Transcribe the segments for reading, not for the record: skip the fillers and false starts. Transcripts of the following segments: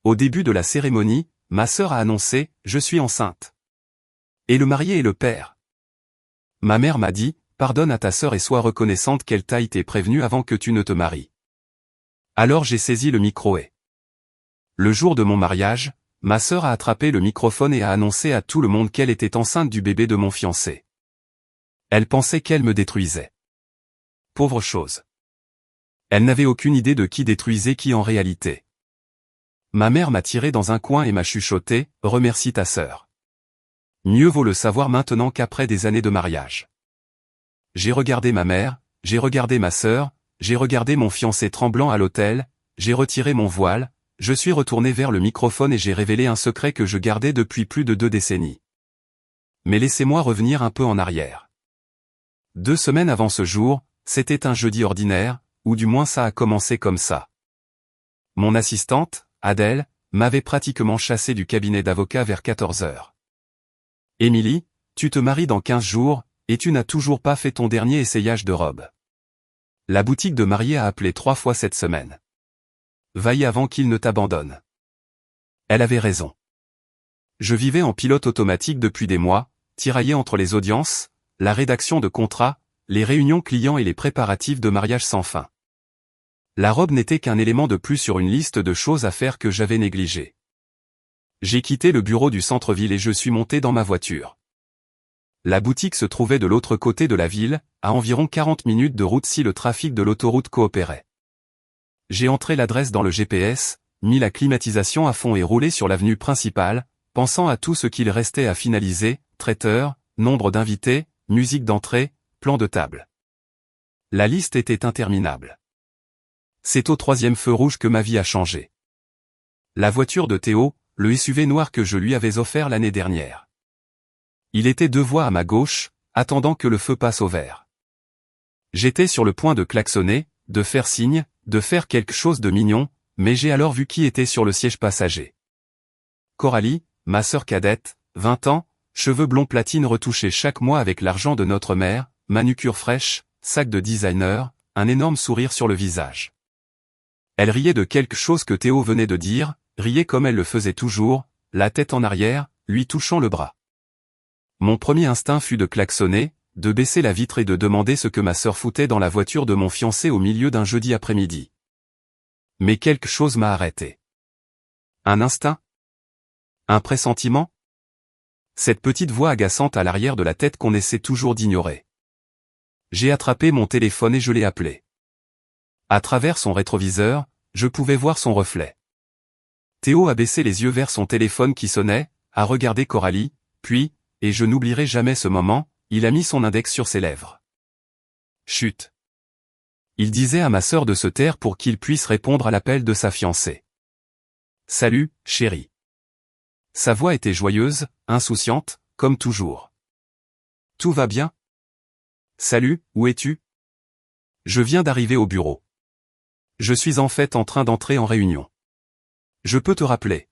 Au début de la cérémonie, ma sœur a annoncé « Je suis enceinte ». Et le marié et le père. Ma mère m'a dit « Pardonne à ta sœur et sois reconnaissante qu'elle t'a été prévenue avant que tu ne te maries ». Alors j'ai saisi le micro et... Le jour de mon mariage, ma sœur a attrapé le microphone et a annoncé à tout le monde qu'elle était enceinte du bébé de mon fiancé. Elle pensait qu'elle me détruisait. Pauvre chose. Elle n'avait aucune idée de qui détruisait qui en réalité. Ma mère m'a tiré dans un coin et m'a chuchoté « Remercie ta sœur ». Mieux vaut le savoir maintenant qu'après des années de mariage. J'ai regardé ma mère, j'ai regardé ma sœur, j'ai regardé mon fiancé tremblant à l'autel, j'ai retiré mon voile, je suis retourné vers le microphone et j'ai révélé un secret que je gardais depuis plus de 2 décennies. Mais laissez-moi revenir un peu en arrière. 2 semaines avant ce jour, c'était un jeudi ordinaire, ou du moins ça a commencé comme ça. Mon assistante, Adèle, m'avait pratiquement chassé du cabinet d'avocat vers 14 heures. Émilie, tu te maries dans 15 jours, et tu n'as toujours pas fait ton dernier essayage de robe. La boutique de mariée a appelé 3 fois cette semaine. Vaille avant qu'il ne t'abandonne. Elle avait raison. Je vivais en pilote automatique depuis des mois, tiraillé entre les audiences, la rédaction de contrats, les réunions clients et les préparatifs de mariage sans fin. La robe n'était qu'un élément de plus sur une liste de choses à faire que j'avais négligées. J'ai quitté le bureau du centre-ville et je suis monté dans ma voiture. La boutique se trouvait de l'autre côté de la ville, à environ 40 minutes de route si le trafic de l'autoroute coopérait. J'ai entré l'adresse dans le GPS, mis la climatisation à fond et roulé sur l'avenue principale, pensant à tout ce qu'il restait à finaliser, traiteur, nombre d'invités, musique d'entrée, plan de table. La liste était interminable. C'est au 3e feu rouge que ma vie a changé. La voiture de Théo, le SUV noir que je lui avais offert l'année dernière. Il était 2 voies à ma gauche, attendant que le feu passe au vert. J'étais sur le point de klaxonner, de faire signe, de faire quelque chose de mignon, mais j'ai alors vu qui était sur le siège passager. Coralie, ma sœur cadette, 20 ans, cheveux blonds platine retouchés chaque mois avec l'argent de notre mère, manucure fraîche, sac de designer, un énorme sourire sur le visage. Elle riait de quelque chose que Théo venait de dire, riait comme elle le faisait toujours, la tête en arrière, lui touchant le bras. Mon premier instinct fut de klaxonner, de baisser la vitre et de demander ce que ma sœur foutait dans la voiture de mon fiancé au milieu d'un jeudi après-midi. Mais quelque chose m'a arrêté. Un instinct? Un pressentiment? Cette petite voix agaçante à l'arrière de la tête qu'on essaie toujours d'ignorer. J'ai attrapé mon téléphone et je l'ai appelé. À travers son rétroviseur, je pouvais voir son reflet. Théo a baissé les yeux vers son téléphone qui sonnait, a regardé Coralie, puis, et je n'oublierai jamais ce moment, il a mis son index sur ses lèvres. Chut. Il disait à ma sœur de se taire pour qu'il puisse répondre à l'appel de sa fiancée. Salut, chérie. Sa voix était joyeuse, insouciante, comme toujours. Tout va bien? Salut, où es-tu? Je viens d'arriver au bureau. Je suis en fait en train d'entrer en réunion. Je peux te rappeler.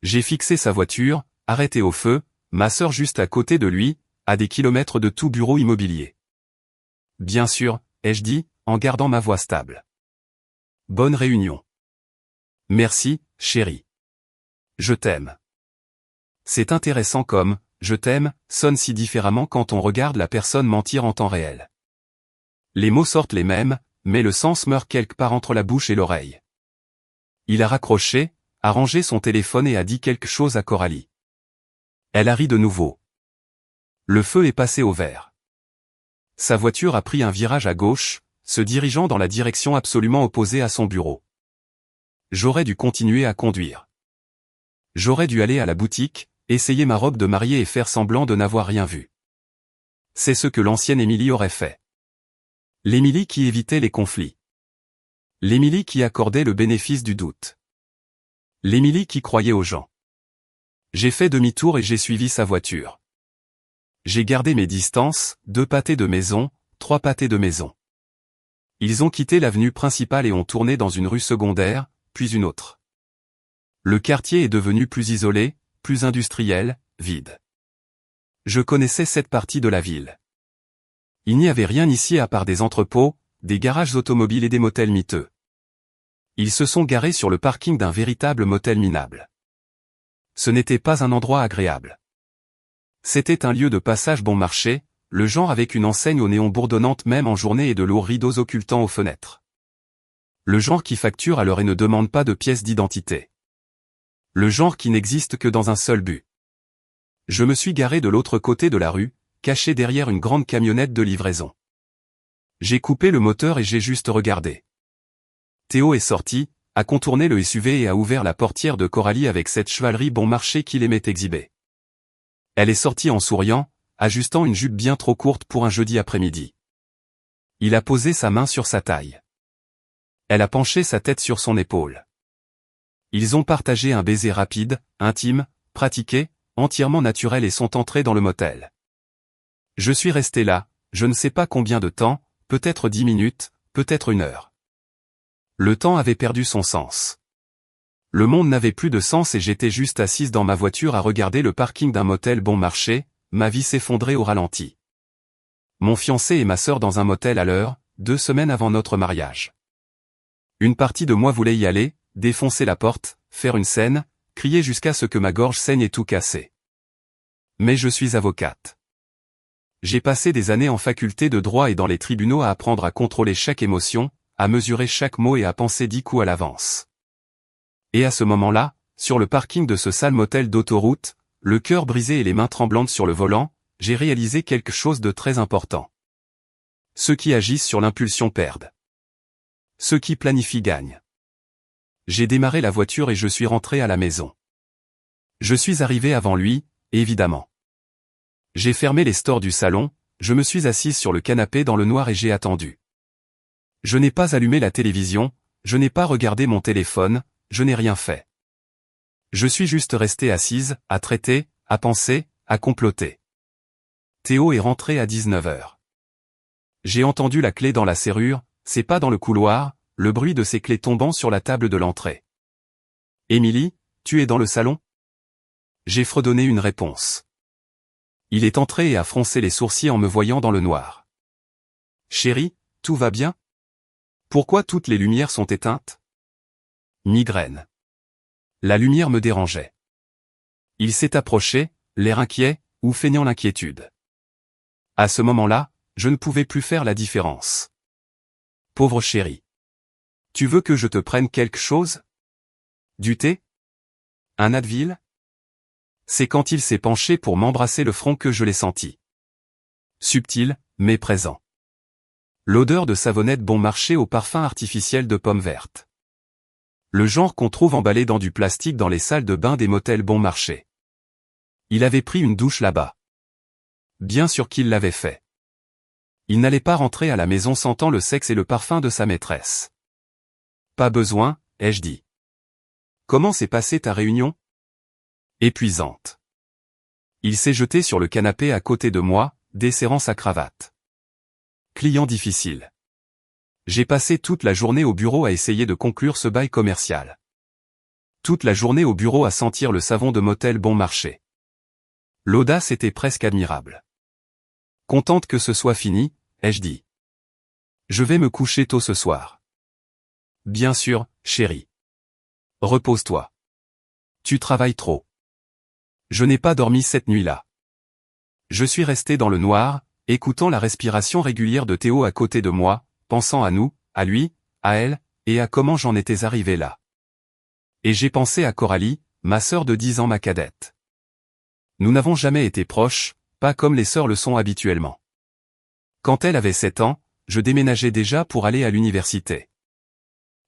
J'ai fixé sa voiture, arrêté au feu, ma sœur juste à côté de lui, à des kilomètres de tout bureau immobilier. Bien sûr, ai-je dit, en gardant ma voix stable. Bonne réunion. Merci, chérie. Je t'aime. C'est intéressant comme « je t'aime » sonne si différemment quand on regarde la personne mentir en temps réel. Les mots sortent les mêmes, mais le sens meurt quelque part entre la bouche et l'oreille. Il a raccroché, a rangé son téléphone et a dit quelque chose à Coralie. Elle a ri de nouveau. Le feu est passé au vert. Sa voiture a pris un virage à gauche, se dirigeant dans la direction absolument opposée à son bureau. J'aurais dû continuer à conduire. J'aurais dû aller à la boutique, essayer ma robe de mariée et faire semblant de n'avoir rien vu. C'est ce que l'ancienne Émilie aurait fait. L'Émilie qui évitait les conflits. L'Émilie qui accordait le bénéfice du doute. L'Émilie qui croyait aux gens. J'ai fait demi-tour et j'ai suivi sa voiture. J'ai gardé mes distances, 2 pâtés de maison, 3 pâtés de maison. Ils ont quitté l'avenue principale et ont tourné dans une rue secondaire, puis une autre. Le quartier est devenu plus isolé, plus industriel, vide. Je connaissais cette partie de la ville. Il n'y avait rien ici à part des entrepôts, des garages automobiles et des motels miteux. Ils se sont garés sur le parking d'un véritable motel minable. Ce n'était pas un endroit agréable. C'était un lieu de passage bon marché, le genre avec une enseigne au néon bourdonnante même en journée et de lourds rideaux occultant aux fenêtres. Le genre qui facture à l'heure et ne demande pas de pièce d'identité. Le genre qui n'existe que dans un seul but. Je me suis garé de l'autre côté de la rue, caché derrière une grande camionnette de livraison. J'ai coupé le moteur et j'ai juste regardé. Théo est sorti, a contourné le SUV et a ouvert la portière de Coralie avec cette chevalerie bon marché qu'il aimait exhiber. Elle est sortie en souriant, ajustant une jupe bien trop courte pour un jeudi après-midi. Il a posé sa main sur sa taille. Elle a penché sa tête sur son épaule. Ils ont partagé un baiser rapide, intime, pratiqué, entièrement naturel et sont entrés dans le motel. Je suis resté là, je ne sais pas combien de temps, peut-être 10 minutes, peut-être 1 heure. Le temps avait perdu son sens. Le monde n'avait plus de sens et j'étais juste assise dans ma voiture à regarder le parking d'un motel bon marché, ma vie s'effondrait au ralenti. Mon fiancé et ma sœur dans un motel à l'heure, 2 semaines avant notre mariage. Une partie de moi voulait y aller, défoncer la porte, faire une scène, crier jusqu'à ce que ma gorge saigne et tout casser. Mais je suis avocate. J'ai passé des années en faculté de droit et dans les tribunaux à apprendre à contrôler chaque émotion, à mesurer chaque mot et à penser 10 coups à l'avance. Et à ce moment-là, sur le parking de ce sale motel d'autoroute, le cœur brisé et les mains tremblantes sur le volant, j'ai réalisé quelque chose de très important. Ceux qui agissent sur l'impulsion perdent. Ceux qui planifient gagnent. J'ai démarré la voiture et je suis rentré à la maison. Je suis arrivé avant lui, évidemment. J'ai fermé les stores du salon, je me suis assise sur le canapé dans le noir et j'ai attendu. Je n'ai pas allumé la télévision, je n'ai pas regardé mon téléphone, je n'ai rien fait. Je suis juste restée assise, à traiter, à penser, à comploter. Théo est rentré à 19h. J'ai entendu la clé dans la serrure, c'est pas dans le couloir, le bruit de ses clés tombant sur la table de l'entrée. Émilie, tu es dans le salon? J'ai fredonné une réponse. Il est entré et a froncé les sourcils en me voyant dans le noir. Chérie, tout va bien? Pourquoi toutes les lumières sont éteintes? Migraine. La lumière me dérangeait. Il s'est approché, l'air inquiet, ou feignant l'inquiétude. À ce moment-là, je ne pouvais plus faire la différence. Pauvre chérie. Tu veux que je te prenne quelque chose? Du thé? Un Advil? C'est quand il s'est penché pour m'embrasser le front que je l'ai senti. Subtil, mais présent. L'odeur de savonnette bon marché au parfum artificiel de pommes vertes. Le genre qu'on trouve emballé dans du plastique dans les salles de bain des motels bon marché. Il avait pris une douche là-bas. Bien sûr qu'il l'avait fait. Il n'allait pas rentrer à la maison sentant le sexe et le parfum de sa maîtresse. Pas besoin, ai-je dit. Comment s'est passée ta réunion? Épuisante. Il s'est jeté sur le canapé à côté de moi, desserrant sa cravate. Client difficile. J'ai passé toute la journée au bureau à essayer de conclure ce bail commercial. Toute la journée au bureau à sentir le savon de motel bon marché. L'audace était presque admirable. Contente que ce soit fini, ai-je dit. Je vais me coucher tôt ce soir. Bien sûr, chérie. Repose-toi. Tu travailles trop. Je n'ai pas dormi cette nuit-là. Je suis resté dans le noir, écoutant la respiration régulière de Théo à côté de moi, pensant à nous, à lui, à elle, et à comment j'en étais arrivé là. Et j'ai pensé à Coralie, ma sœur de 10 ans ma cadette. Nous n'avons jamais été proches, pas comme les sœurs le sont habituellement. Quand elle avait 7 ans, je déménageais déjà pour aller à l'université.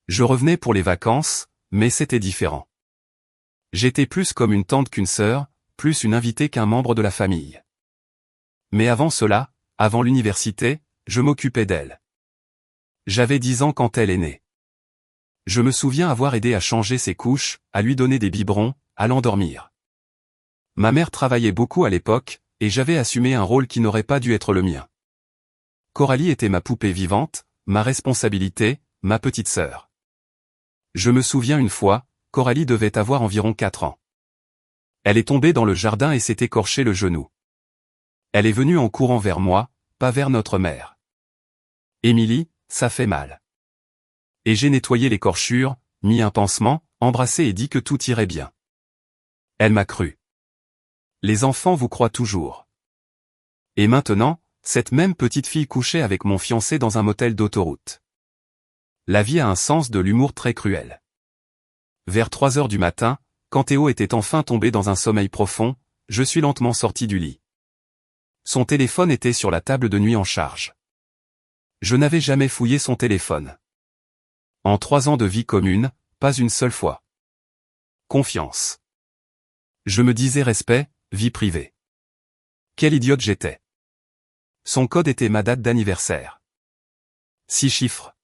Je revenais pour les vacances, mais c'était différent. J'étais plus comme une tante qu'une sœur, plus une invitée qu'un membre de la famille. Mais avant cela, avant l'université, je m'occupais d'elle. J'avais 10 ans quand elle est née. Je me souviens avoir aidé à changer ses couches, à lui donner des biberons, à l'endormir. Ma mère travaillait beaucoup à l'époque, et j'avais assumé un rôle qui n'aurait pas dû être le mien. Coralie était ma poupée vivante, ma responsabilité, ma petite sœur. Je me souviens une fois, Coralie devait avoir environ 4 ans. Elle est tombée dans le jardin et s'est écorché le genou. Elle est venue en courant vers moi, pas vers notre mère. Émilie, ça fait mal. Et j'ai nettoyé l'écorchure, mis un pansement, embrassé et dit que tout irait bien. Elle m'a cru. Les enfants vous croient toujours. Et maintenant, cette même petite fille couchait avec mon fiancé dans un motel d'autoroute. La vie a un sens de l'humour très cruel. Vers 3 heures du matin, quand Théo était enfin tombé dans un sommeil profond, je suis lentement sorti du lit. Son téléphone était sur la table de nuit en charge. Je n'avais jamais fouillé son téléphone. En 3 ans de vie commune, pas une seule fois. Confiance. Je me disais respect, vie privée. Quel idiote j'étais. Son code était ma date d'anniversaire. 6 chiffres.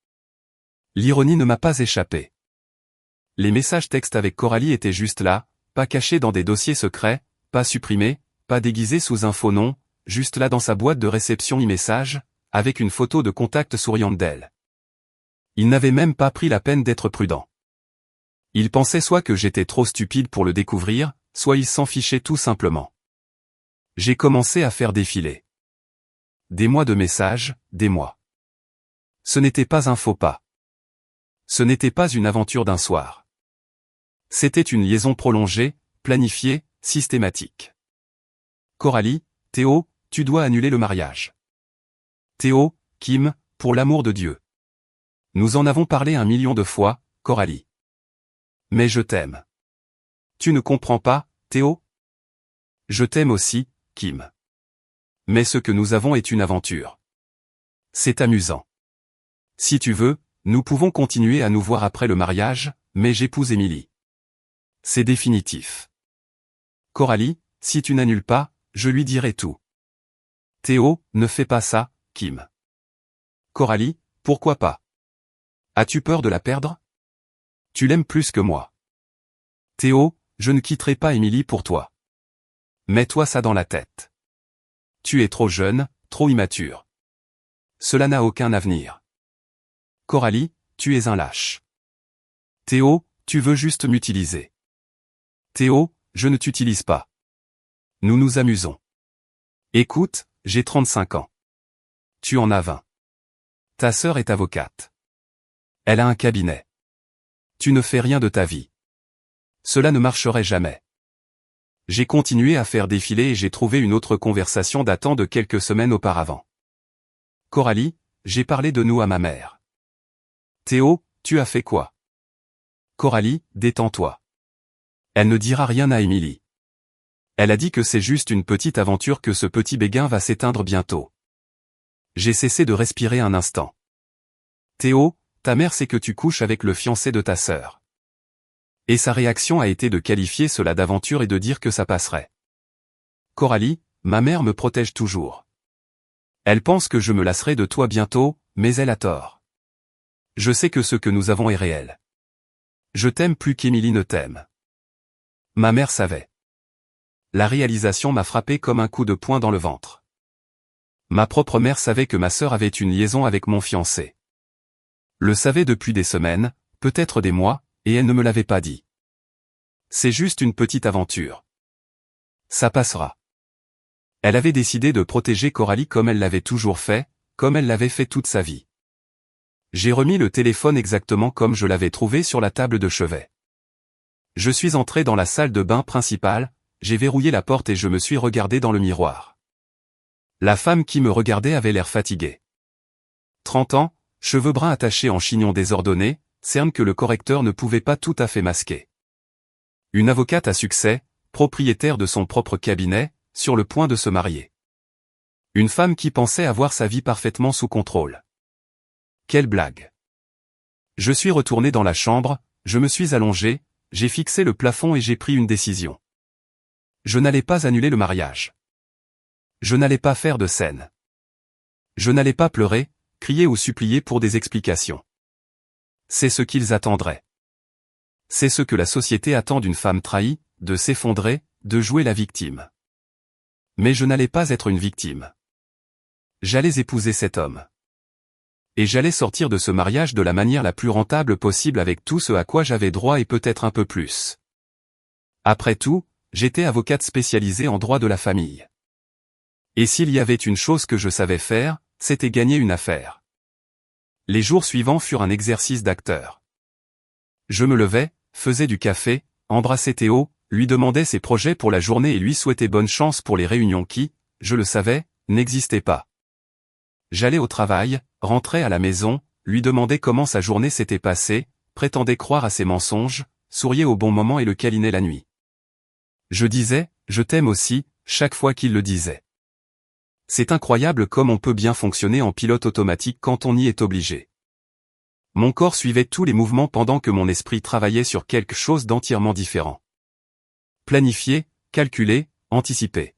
L'ironie ne m'a pas échappé. Les messages textes avec Coralie étaient juste là, pas cachés dans des dossiers secrets, pas supprimés, pas déguisés sous un faux nom, juste là dans sa boîte de réception e-message, avec une photo de contact souriante d'elle. Il n'avait même pas pris la peine d'être prudent. Il pensait soit que j'étais trop stupide pour le découvrir, soit il s'en fichait tout simplement. J'ai commencé à faire défiler. Des mois de messages, des mois. Ce n'était pas un faux pas. Ce n'était pas une aventure d'un soir. C'était une liaison prolongée, planifiée, systématique. Coralie, Théo, tu dois annuler le mariage. Théo, Kim, pour l'amour de Dieu. Nous en avons parlé 1 million de fois, Coralie. Mais je t'aime. Tu ne comprends pas, Théo? Je t'aime aussi, Kim. Mais ce que nous avons est une aventure. C'est amusant. Si tu veux, nous pouvons continuer à nous voir après le mariage, mais j'épouse Émilie. C'est définitif. Coralie, si tu n'annules pas, je lui dirai tout. Théo, ne fais pas ça, Kim. Coralie, pourquoi pas? As-tu peur de la perdre? Tu l'aimes plus que moi. Théo, je ne quitterai pas Émilie pour toi. Mets-toi ça dans la tête. Tu es trop jeune, trop immature. Cela n'a aucun avenir. Coralie, tu es un lâche. Théo, tu veux juste m'utiliser. Théo, je ne t'utilise pas. Nous nous amusons. Écoute, j'ai 35 ans. Tu en as 20. Ta sœur est avocate. Elle a un cabinet. Tu ne fais rien de ta vie. Cela ne marcherait jamais. J'ai continué à faire défiler et j'ai trouvé une autre conversation datant de quelques semaines auparavant. Coralie, j'ai parlé de nous à ma mère. Théo, tu as fait quoi? Coralie, détends-toi. Elle ne dira rien à Émilie. Elle a dit que c'est juste une petite aventure, que ce petit béguin va s'éteindre bientôt. J'ai cessé de respirer un instant. Théo, ta mère sait que tu couches avec le fiancé de ta sœur. Et sa réaction a été de qualifier cela d'aventure et de dire que ça passerait. Coralie, ma mère me protège toujours. Elle pense que je me lasserai de toi bientôt, mais elle a tort. Je sais que ce que nous avons est réel. Je t'aime plus qu'Émilie ne t'aime. Ma mère savait. La réalisation m'a frappé comme un coup de poing dans le ventre. Ma propre mère savait que ma sœur avait une liaison avec mon fiancé. Le savait depuis des semaines, peut-être des mois, et elle ne me l'avait pas dit. C'est juste une petite aventure. Ça passera. Elle avait décidé de protéger Coralie comme elle l'avait toujours fait, comme elle l'avait fait toute sa vie. J'ai remis le téléphone exactement comme je l'avais trouvé sur la table de chevet. Je suis entré dans la salle de bain principale, j'ai verrouillé la porte et je me suis regardé dans le miroir. La femme qui me regardait avait l'air fatiguée. 30 ans, cheveux bruns attachés en chignon désordonné, cernes que le correcteur ne pouvait pas tout à fait masquer. Une avocate à succès, propriétaire de son propre cabinet, sur le point de se marier. Une femme qui pensait avoir sa vie parfaitement sous contrôle. Quelle blague. Je suis retourné dans la chambre, je me suis allongé, j'ai fixé le plafond et j'ai pris une décision. Je n'allais pas annuler le mariage. Je n'allais pas faire de scène. Je n'allais pas pleurer, crier ou supplier pour des explications. C'est ce qu'ils attendraient. C'est ce que la société attend d'une femme trahie, de s'effondrer, de jouer la victime. Mais je n'allais pas être une victime. J'allais épouser cet homme. Et j'allais sortir de ce mariage de la manière la plus rentable possible avec tout ce à quoi j'avais droit et peut-être un peu plus. Après tout, j'étais avocate spécialisée en droit de la famille. Et s'il y avait une chose que je savais faire, c'était gagner une affaire. Les jours suivants furent un exercice d'acteur. Je me levais, faisais du café, embrassais Théo, lui demandais ses projets pour la journée et lui souhaitais bonne chance pour les réunions qui, je le savais, n'existaient pas. J'allais au travail, rentrais à la maison, lui demandais comment sa journée s'était passée, prétendais croire à ses mensonges, souriais au bon moment et le câlinais la nuit. Je disais, je t'aime aussi, chaque fois qu'il le disait. C'est incroyable comme on peut bien fonctionner en pilote automatique quand on y est obligé. Mon corps suivait tous les mouvements pendant que mon esprit travaillait sur quelque chose d'entièrement différent. Planifier, calculer, anticiper.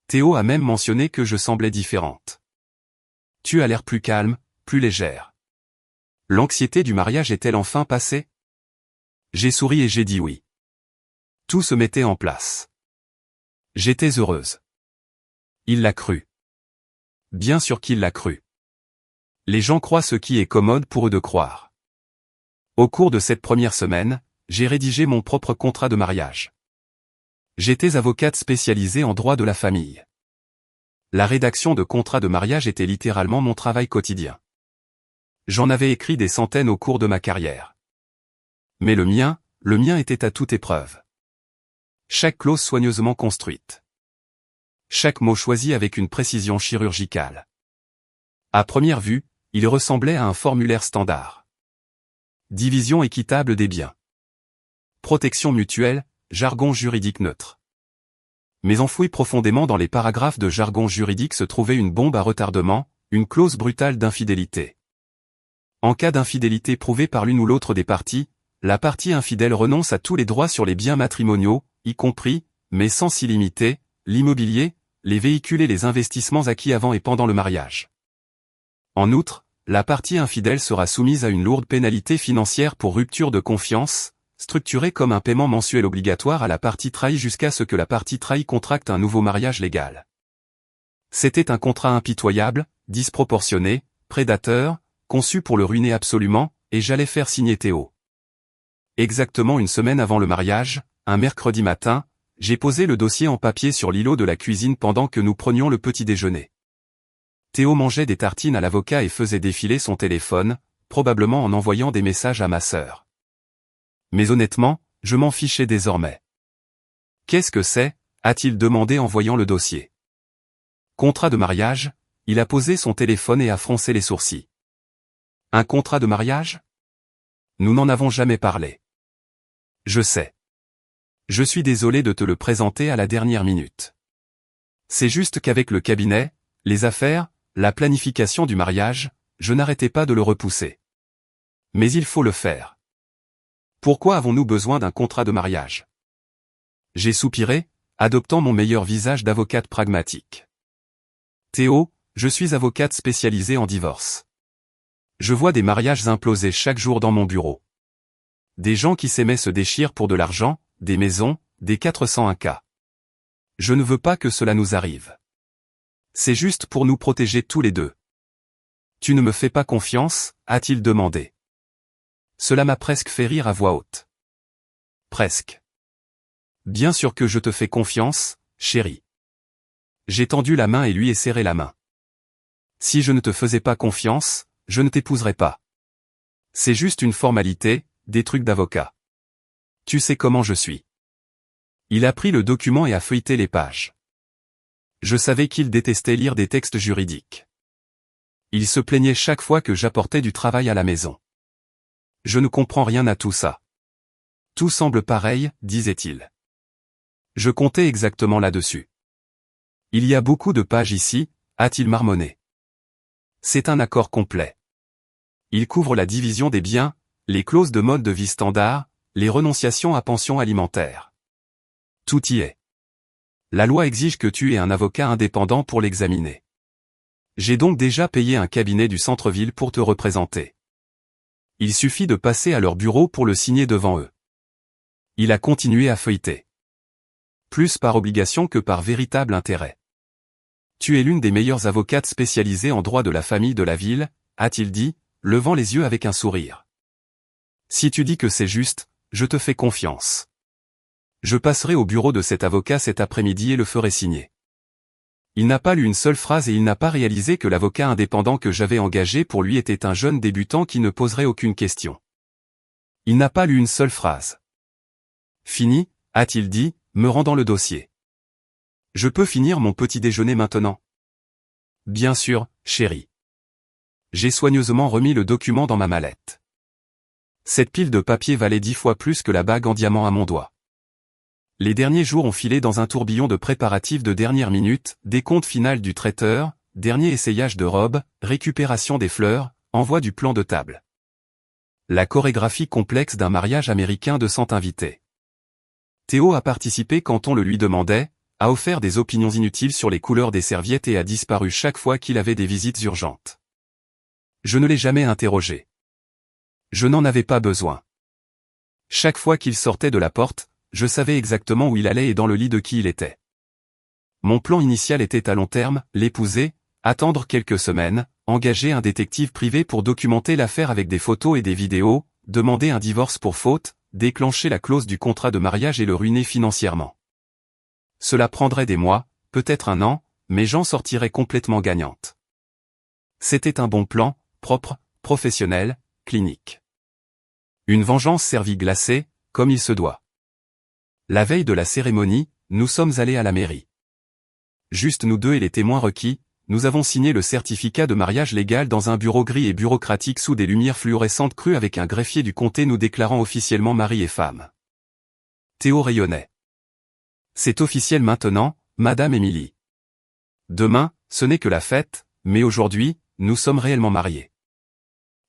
Théo a même mentionné que je semblais différente. Tu as l'air plus calme, plus légère. L'anxiété du mariage est-elle enfin passée? J'ai souri et j'ai dit oui. Tout se mettait en place. J'étais heureuse. Il l'a cru. Bien sûr qu'il l'a cru. Les gens croient ce qui est commode pour eux de croire. Au cours de cette première semaine, j'ai rédigé mon propre contrat de mariage. J'étais avocate spécialisée en droit de la famille. La rédaction de contrats de mariage était littéralement mon travail quotidien. J'en avais écrit des centaines au cours de ma carrière. Mais le mien était à toute épreuve. Chaque clause soigneusement construite. Chaque mot choisi avec une précision chirurgicale. À première vue, il ressemblait à un formulaire standard. Division équitable des biens. Protection mutuelle, jargon juridique neutre. Mais enfoui profondément dans les paragraphes de jargon juridique se trouvait une bombe à retardement, une clause brutale d'infidélité. En cas d'infidélité prouvée par l'une ou l'autre des parties, la partie infidèle renonce à tous les droits sur les biens matrimoniaux, y compris, mais sans s'y limiter, l'immobilier, les véhicules et les investissements acquis avant et pendant le mariage. En outre, la partie infidèle sera soumise à une lourde pénalité financière pour rupture de confiance, structurée comme un paiement mensuel obligatoire à la partie trahie jusqu'à ce que la partie trahie contracte un nouveau mariage légal. C'était un contrat impitoyable, disproportionné, prédateur, conçu pour le ruiner absolument, et j'allais faire signer Théo. Exactement une semaine avant le mariage, un mercredi matin, j'ai posé le dossier en papier sur l'îlot de la cuisine pendant que nous prenions le petit déjeuner. Théo mangeait des tartines à l'avocat et faisait défiler son téléphone, probablement en envoyant des messages à ma sœur. Mais honnêtement, je m'en fichais désormais. Qu'est-ce que c'est? A-t-il demandé en voyant le dossier. Contrat de mariage? Il a posé son téléphone et a froncé les sourcils. Un contrat de mariage? Nous n'en avons jamais parlé. Je sais. Je suis désolé de te le présenter à la dernière minute. C'est juste qu'avec le cabinet, les affaires, la planification du mariage, je n'arrêtais pas de le repousser. Mais il faut le faire. Pourquoi avons-nous besoin d'un contrat de mariage? J'ai soupiré, adoptant mon meilleur visage d'avocate pragmatique. Théo, je suis avocate spécialisée en divorce. Je vois des mariages imploser chaque jour dans mon bureau. Des gens qui s'aimaient se déchirent pour de l'argent, des maisons, des 401 cas. Je ne veux pas que cela nous arrive. C'est juste pour nous protéger tous les deux. Tu ne me fais pas confiance, a-t-il demandé. Cela m'a presque fait rire à voix haute. Presque. Bien sûr que je te fais confiance, chérie. J'ai tendu la main et lui ai serré la main. Si je ne te faisais pas confiance, je ne t'épouserais pas. C'est juste une formalité, des trucs d'avocat. Tu sais comment je suis. Il a pris le document et a feuilleté les pages. Je savais qu'il détestait lire des textes juridiques. Il se plaignait chaque fois que j'apportais du travail à la maison. Je ne comprends rien à tout ça. Tout semble pareil, disait-il. Je comptais exactement là-dessus. Il y a beaucoup de pages ici, a-t-il marmonné. C'est un accord complet. Il couvre la division des biens, les clauses de mode de vie standard, les renonciations à pension alimentaire. Tout y est. La loi exige que tu aies un avocat indépendant pour l'examiner. J'ai donc déjà payé un cabinet du centre-ville pour te représenter. Il suffit de passer à leur bureau pour le signer devant eux. Il a continué à feuilleter. Plus par obligation que par véritable intérêt. Tu es l'une des meilleures avocates spécialisées en droit de la famille de la ville, a-t-il dit, levant les yeux avec un sourire. Si tu dis que c'est juste, je te fais confiance. Je passerai au bureau de cet avocat cet après-midi et le ferai signer. Il n'a pas lu une seule phrase et il n'a pas réalisé que l'avocat indépendant que j'avais engagé pour lui était un jeune débutant qui ne poserait aucune question. Il n'a pas lu une seule phrase. Fini, a-t-il dit, me rendant le dossier. Je peux finir mon petit déjeuner maintenant? Bien sûr, chérie. J'ai soigneusement remis le document dans ma mallette. Cette pile de papier valait 10 fois plus que la bague en diamant à mon doigt. Les derniers jours ont filé dans un tourbillon de préparatifs de dernière minute, décompte final du traiteur, dernier essayage de robe, récupération des fleurs, envoi du plan de table. La chorégraphie complexe d'un mariage américain de 100 invités. Théo a participé quand on le lui demandait, a offert des opinions inutiles sur les couleurs des serviettes et a disparu chaque fois qu'il avait des visites urgentes. Je ne l'ai jamais interrogé. Je n'en avais pas besoin. Chaque fois qu'il sortait de la porte, je savais exactement où il allait et dans le lit de qui il était. Mon plan initial était à long terme, l'épouser, attendre quelques semaines, engager un détective privé pour documenter l'affaire avec des photos et des vidéos, demander un divorce pour faute, déclencher la clause du contrat de mariage et le ruiner financièrement. Cela prendrait des mois, peut-être un an, mais j'en sortirais complètement gagnante. C'était un bon plan, propre, professionnel, clinique. Une vengeance servie glacée, comme il se doit. La veille de la cérémonie, nous sommes allés à la mairie. Juste nous deux et les témoins requis, nous avons signé le certificat de mariage légal dans un bureau gris et bureaucratique sous des lumières fluorescentes crues avec un greffier du comté nous déclarant officiellement mari et femme. Théo rayonnait. C'est officiel maintenant, Madame Émilie. Demain, ce n'est que la fête, mais aujourd'hui, nous sommes réellement mariés.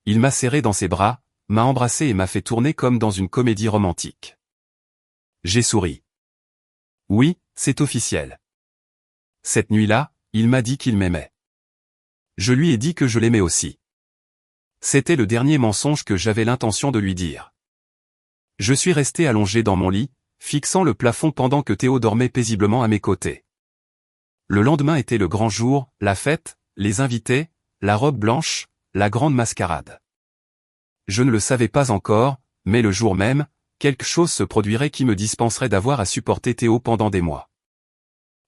Il m'a serré dans ses bras, m'a embrassé et m'a fait tourner comme dans une comédie romantique. J'ai souri. Oui, c'est officiel. Cette nuit-là, il m'a dit qu'il m'aimait. Je lui ai dit que je l'aimais aussi. C'était le dernier mensonge que j'avais l'intention de lui dire. Je suis resté allongé dans mon lit, fixant le plafond pendant que Théo dormait paisiblement à mes côtés. Le lendemain était le grand jour, la fête, les invités, la robe blanche, la grande mascarade. Je ne le savais pas encore, mais le jour même, quelque chose se produirait qui me dispenserait d'avoir à supporter Théo pendant des mois.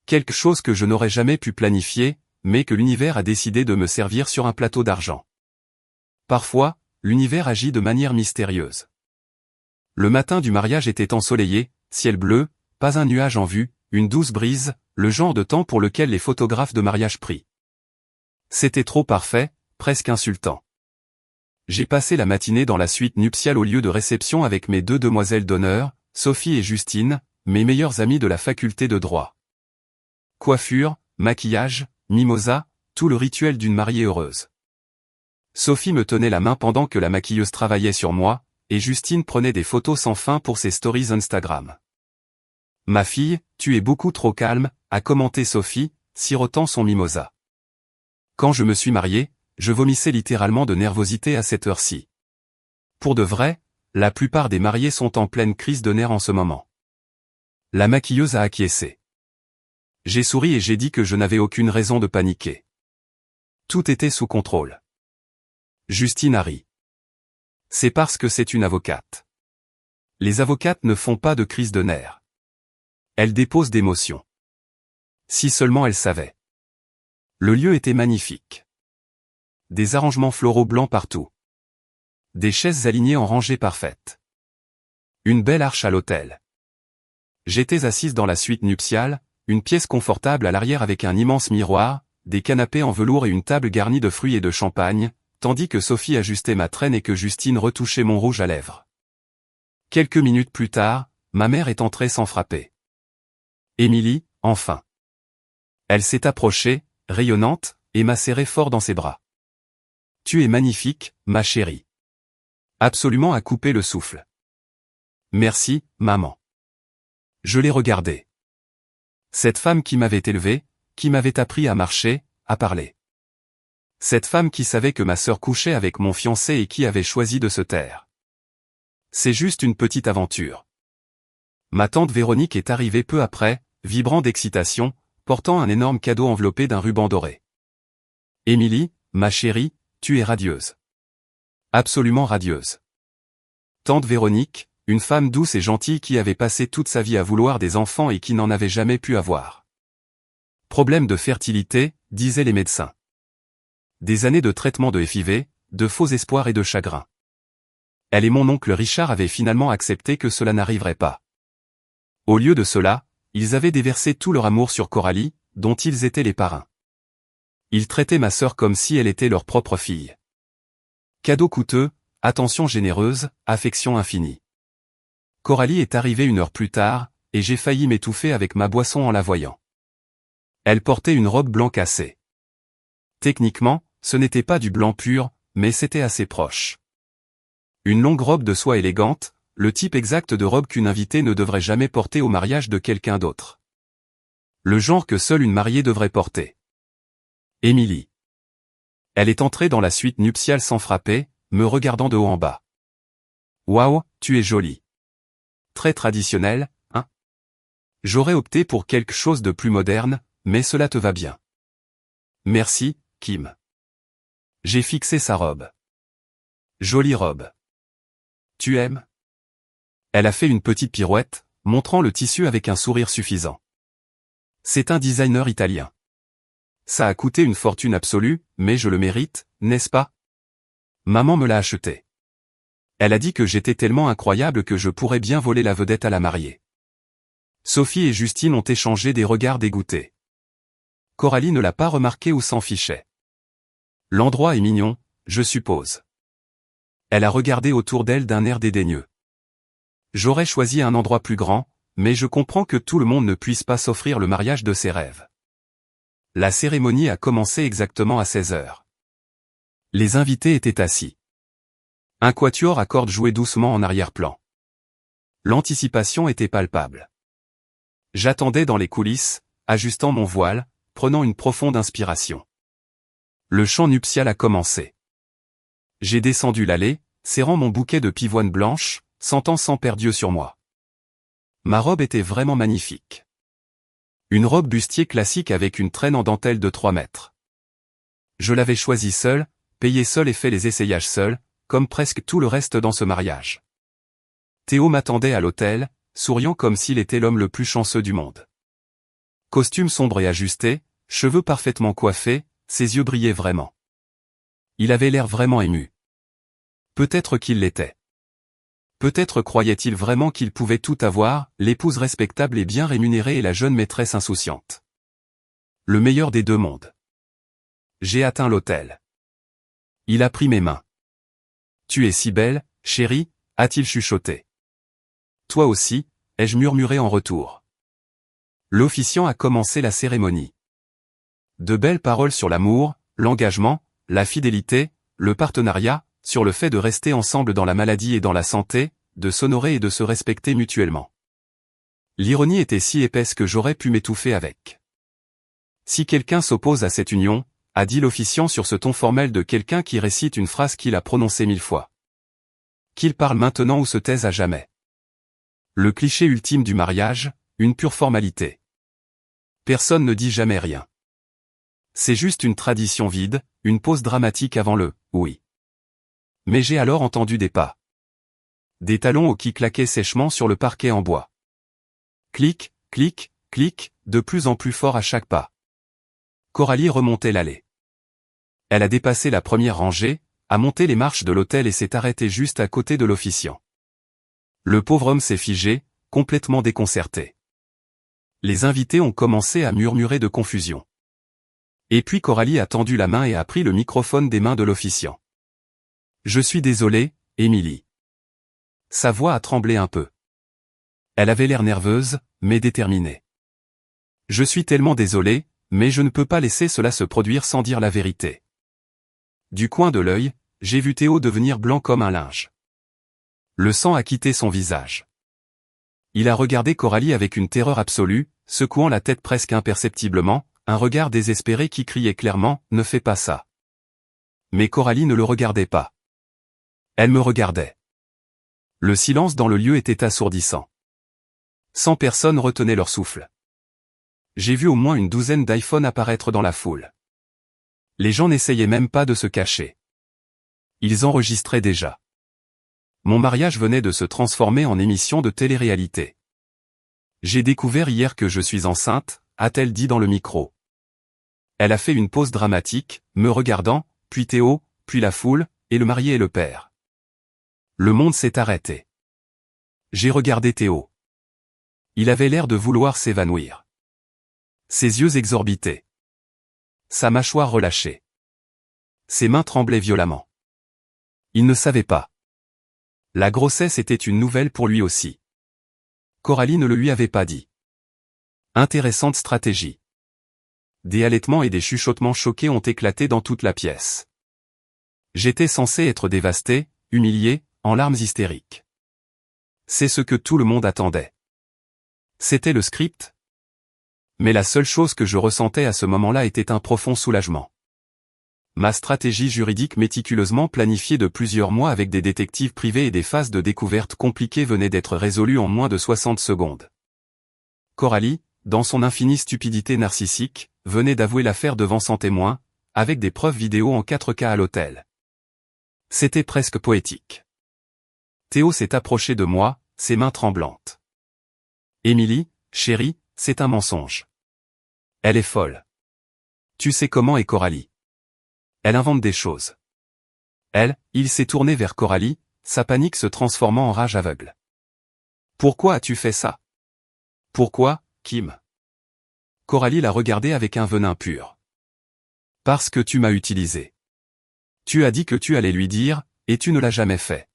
Quelque chose que je n'aurais jamais pu planifier, mais que l'univers a décidé de me servir sur un plateau d'argent. Parfois, l'univers agit de manière mystérieuse. Le matin du mariage était ensoleillé, ciel bleu, pas un nuage en vue, une douce brise, le genre de temps pour lequel les photographes de mariage prient. C'était trop parfait, presque insultant. J'ai passé la matinée dans la suite nuptiale au lieu de réception avec mes deux demoiselles d'honneur, Sophie et Justine, mes meilleures amies de la faculté de droit. Coiffure, maquillage, mimosa, tout le rituel d'une mariée heureuse. Sophie me tenait la main pendant que la maquilleuse travaillait sur moi, et Justine prenait des photos sans fin pour ses stories Instagram. Ma fille, tu es beaucoup trop calme, a commenté Sophie, sirotant son mimosa. Quand je me suis marié, je vomissais littéralement de nervosité à cette heure-ci. Pour de vrai, la plupart des mariés sont en pleine crise de nerfs en ce moment. La maquilleuse a acquiescé. J'ai souri et j'ai dit que je n'avais aucune raison de paniquer. Tout était sous contrôle. Justine a ri. C'est parce que c'est une avocate. Les avocates ne font pas de crise de nerfs. Elles déposent d'émotions. Si seulement elle savait. Le lieu était magnifique. Des arrangements floraux blancs partout. Des chaises alignées en rangées parfaites. Une belle arche à l'autel. J'étais assise dans la suite nuptiale, une pièce confortable à l'arrière avec un immense miroir, des canapés en velours et une table garnie de fruits et de champagne, tandis que Sophie ajustait ma traîne et que Justine retouchait mon rouge à lèvres. Quelques minutes plus tard, ma mère est entrée sans frapper. Émilie, enfin. Elle s'est approchée, rayonnante, et m'a serré fort dans ses bras. Tu es magnifique, ma chérie. Absolument à couper le souffle. Merci, maman. Je l'ai regardée. Cette femme qui m'avait élevé, qui m'avait appris à marcher, à parler. Cette femme qui savait que ma sœur couchait avec mon fiancé et qui avait choisi de se taire. C'est juste une petite aventure. Ma tante Véronique est arrivée peu après, vibrant d'excitation, portant un énorme cadeau enveloppé d'un ruban doré. Émilie, ma chérie, tu es radieuse. Absolument radieuse. Tante Véronique, une femme douce et gentille qui avait passé toute sa vie à vouloir des enfants et qui n'en avait jamais pu avoir. Problème de fertilité, disaient les médecins. Des années de traitement de FIV, de faux espoirs et de chagrin. Elle et mon oncle Richard avaient finalement accepté que cela n'arriverait pas. Au lieu de cela, ils avaient déversé tout leur amour sur Coralie, dont ils étaient les parrains. Ils traitaient ma sœur comme si elle était leur propre fille. Cadeau coûteux, attention généreuse, affection infinie. Coralie est arrivée 1 heure plus tard, et j'ai failli m'étouffer avec ma boisson en la voyant. Elle portait une robe blanc cassée. Techniquement, ce n'était pas du blanc pur, mais c'était assez proche. Une longue robe de soie élégante, le type exact de robe qu'une invitée ne devrait jamais porter au mariage de quelqu'un d'autre. Le genre que seule une mariée devrait porter. Émilie. Elle est entrée dans la suite nuptiale sans frapper, me regardant de haut en bas. Waouh, tu es jolie. Très traditionnelle, hein? J'aurais opté pour quelque chose de plus moderne, mais cela te va bien. Merci, Kim. J'ai fixé sa robe. Jolie robe. Tu aimes? Elle a fait une petite pirouette, montrant le tissu avec un sourire suffisant. C'est un designer italien. Ça a coûté une fortune absolue, mais je le mérite, n'est-ce pas? Maman me l'a acheté. Elle a dit que j'étais tellement incroyable que je pourrais bien voler la vedette à la mariée. Sophie et Justine ont échangé des regards dégoûtés. Coralie ne l'a pas remarqué ou s'en fichait. L'endroit est mignon, je suppose. Elle a regardé autour d'elle d'un air dédaigneux. J'aurais choisi un endroit plus grand, mais je comprends que tout le monde ne puisse pas s'offrir le mariage de ses rêves. La cérémonie a commencé exactement à 16 heures. Les invités étaient assis. Un quatuor à cordes jouait doucement en arrière-plan. L'anticipation était palpable. J'attendais dans les coulisses, ajustant mon voile, prenant une profonde inspiration. Le chant nuptial a commencé. J'ai descendu l'allée, serrant mon bouquet de pivoine blanche, sentant sang perdieux sur moi. Ma robe était vraiment magnifique. Une robe bustier classique avec une traîne en dentelle de 3 mètres. Je l'avais choisie seule, payée seule et fait les essayages seul, comme presque tout le reste dans ce mariage. Théo m'attendait à l'hôtel, souriant comme s'il était l'homme le plus chanceux du monde. Costume sombre et ajusté, cheveux parfaitement coiffés, ses yeux brillaient vraiment. Il avait l'air vraiment ému. Peut-être qu'il l'était. Peut-être croyait-il vraiment qu'il pouvait tout avoir, l'épouse respectable et bien rémunérée et la jeune maîtresse insouciante. Le meilleur des deux mondes. J'ai atteint l'hôtel. Il a pris mes mains. « Tu es si belle, chérie », a-t-il chuchoté. « Toi aussi », ai-je murmuré en retour. L'officiant a commencé la cérémonie. De belles paroles sur l'amour, l'engagement, la fidélité, le partenariat, sur le fait de rester ensemble dans la maladie et dans la santé, de s'honorer et de se respecter mutuellement. L'ironie était si épaisse que j'aurais pu m'étouffer avec. Si quelqu'un s'oppose à cette union, a dit l'officiant sur ce ton formel de quelqu'un qui récite une phrase qu'il a prononcée 1000 fois. Qu'il parle maintenant ou se taise à jamais. Le cliché ultime du mariage, une pure formalité. Personne ne dit jamais rien. C'est juste une tradition vide, une pause dramatique avant le « oui ». Mais j'ai alors entendu des pas. Des talons qui claquaient sèchement sur le parquet en bois. Clic, clic, clic, de plus en plus fort à chaque pas. Coralie remontait l'allée. Elle a dépassé la première rangée, a monté les marches de l'hôtel et s'est arrêtée juste à côté de l'officiant. Le pauvre homme s'est figé, complètement déconcerté. Les invités ont commencé à murmurer de confusion. Et puis Coralie a tendu la main et a pris le microphone des mains de l'officiant. « Je suis désolée, Émilie. » Sa voix a tremblé un peu. Elle avait l'air nerveuse, mais déterminée. « Je suis tellement désolée, mais je ne peux pas laisser cela se produire sans dire la vérité. » Du coin de l'œil, j'ai vu Théo devenir blanc comme un linge. Le sang a quitté son visage. Il a regardé Coralie avec une terreur absolue, secouant la tête presque imperceptiblement, un regard désespéré qui criait clairement « Ne fais pas ça ». Mais Coralie ne le regardait pas. Elle me regardait. Le silence dans le lieu était assourdissant. 100 personnes retenaient leur souffle. J'ai vu au moins une douzaine d'iPhones apparaître dans la foule. Les gens n'essayaient même pas de se cacher. Ils enregistraient déjà. Mon mariage venait de se transformer en émission de télé-réalité. J'ai découvert hier que je suis enceinte, a-t-elle dit dans le micro. Elle a fait une pause dramatique, me regardant, puis Théo, puis la foule, et le marié et le père. Le monde s'est arrêté. J'ai regardé Théo. Il avait l'air de vouloir s'évanouir. Ses yeux exorbitaient. Sa mâchoire relâchée. Ses mains tremblaient violemment. Il ne savait pas. La grossesse était une nouvelle pour lui aussi. Coralie ne le lui avait pas dit. Intéressante stratégie. Des halètements et des chuchotements choqués ont éclaté dans toute la pièce. J'étais censé être dévasté, humilié, en larmes hystériques. C'est ce que tout le monde attendait. C'était le script. Mais la seule chose que je ressentais à ce moment-là était un profond soulagement. Ma stratégie juridique méticuleusement planifiée de plusieurs mois avec des détectives privés et des phases de découverte compliquées venait d'être résolue en moins de 60 secondes. Coralie, dans son infinie stupidité narcissique, venait d'avouer l'affaire devant 100 témoins, avec des preuves vidéo en 4K à l'hôtel. C'était presque poétique. Théo s'est approché de moi, ses mains tremblantes. Émilie, chérie, c'est un mensonge. Elle est folle. Tu sais comment est Coralie. Elle invente des choses. Il s'est tourné vers Coralie, sa panique se transformant en rage aveugle. Pourquoi as-tu fait ça? Pourquoi, Kim? Coralie l'a regardé avec un venin pur. Parce que tu m'as utilisé. Tu as dit que tu allais lui dire, et tu ne l'as jamais fait.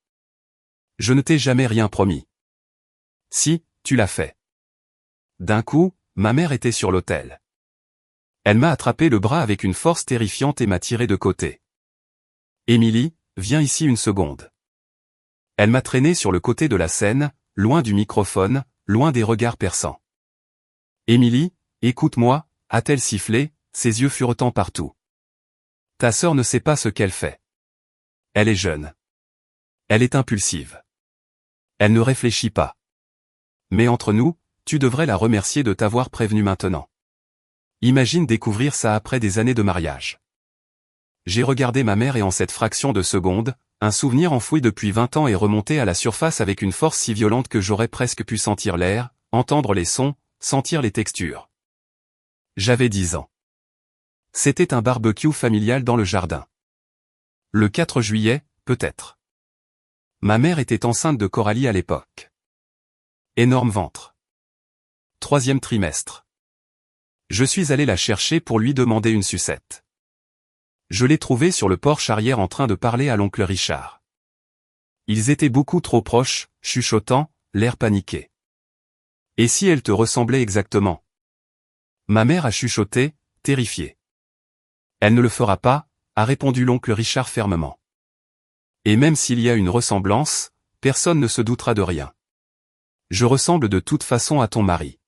Je ne t'ai jamais rien promis. Si, tu l'as fait. D'un coup, ma mère était sur l'autel. Elle m'a attrapé le bras avec une force terrifiante et m'a tiré de côté. Émilie, viens ici une seconde. Elle m'a traîné sur le côté de la scène, loin du microphone, loin des regards perçants. Émilie, écoute-moi, a-t-elle sifflé, ses yeux furetant partout. Ta sœur ne sait pas ce qu'elle fait. Elle est jeune. Elle est impulsive. Elle ne réfléchit pas. Mais entre nous, tu devrais la remercier de t'avoir prévenu maintenant. Imagine découvrir ça après des années de mariage. J'ai regardé ma mère et en cette fraction de seconde, un souvenir enfoui depuis 20 ans est remonté à la surface avec une force si violente que j'aurais presque pu sentir l'air, entendre les sons, sentir les textures. J'avais 10 ans. C'était un barbecue familial dans le jardin. Le 4 juillet, peut-être. Ma mère était enceinte de Coralie à l'époque. Énorme ventre. 3e trimestre. Je suis allé la chercher pour lui demander une sucette. Je l'ai trouvée sur le porche arrière en train de parler à l'oncle Richard. Ils étaient beaucoup trop proches, chuchotant, l'air paniqué. Et si elle te ressemblait exactement? Ma mère a chuchoté, terrifiée. Elle ne le fera pas, a répondu l'oncle Richard fermement. Et même s'il y a une ressemblance, personne ne se doutera de rien. Je ressemble de toute façon à ton mari.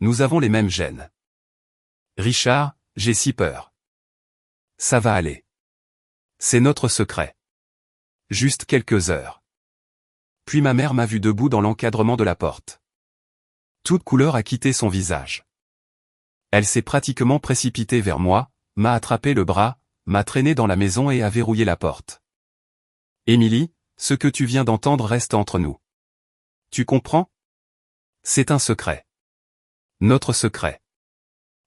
Nous avons les mêmes gènes. Richard, j'ai si peur. Ça va aller. C'est notre secret. Juste quelques heures. Puis ma mère m'a vu debout dans l'encadrement de la porte. Toute couleur a quitté son visage. Elle s'est pratiquement précipitée vers moi, m'a attrapé le bras, m'a traîné dans la maison et a verrouillé la porte. Émilie, ce que tu viens d'entendre reste entre nous. Tu comprends? C'est un secret. Notre secret.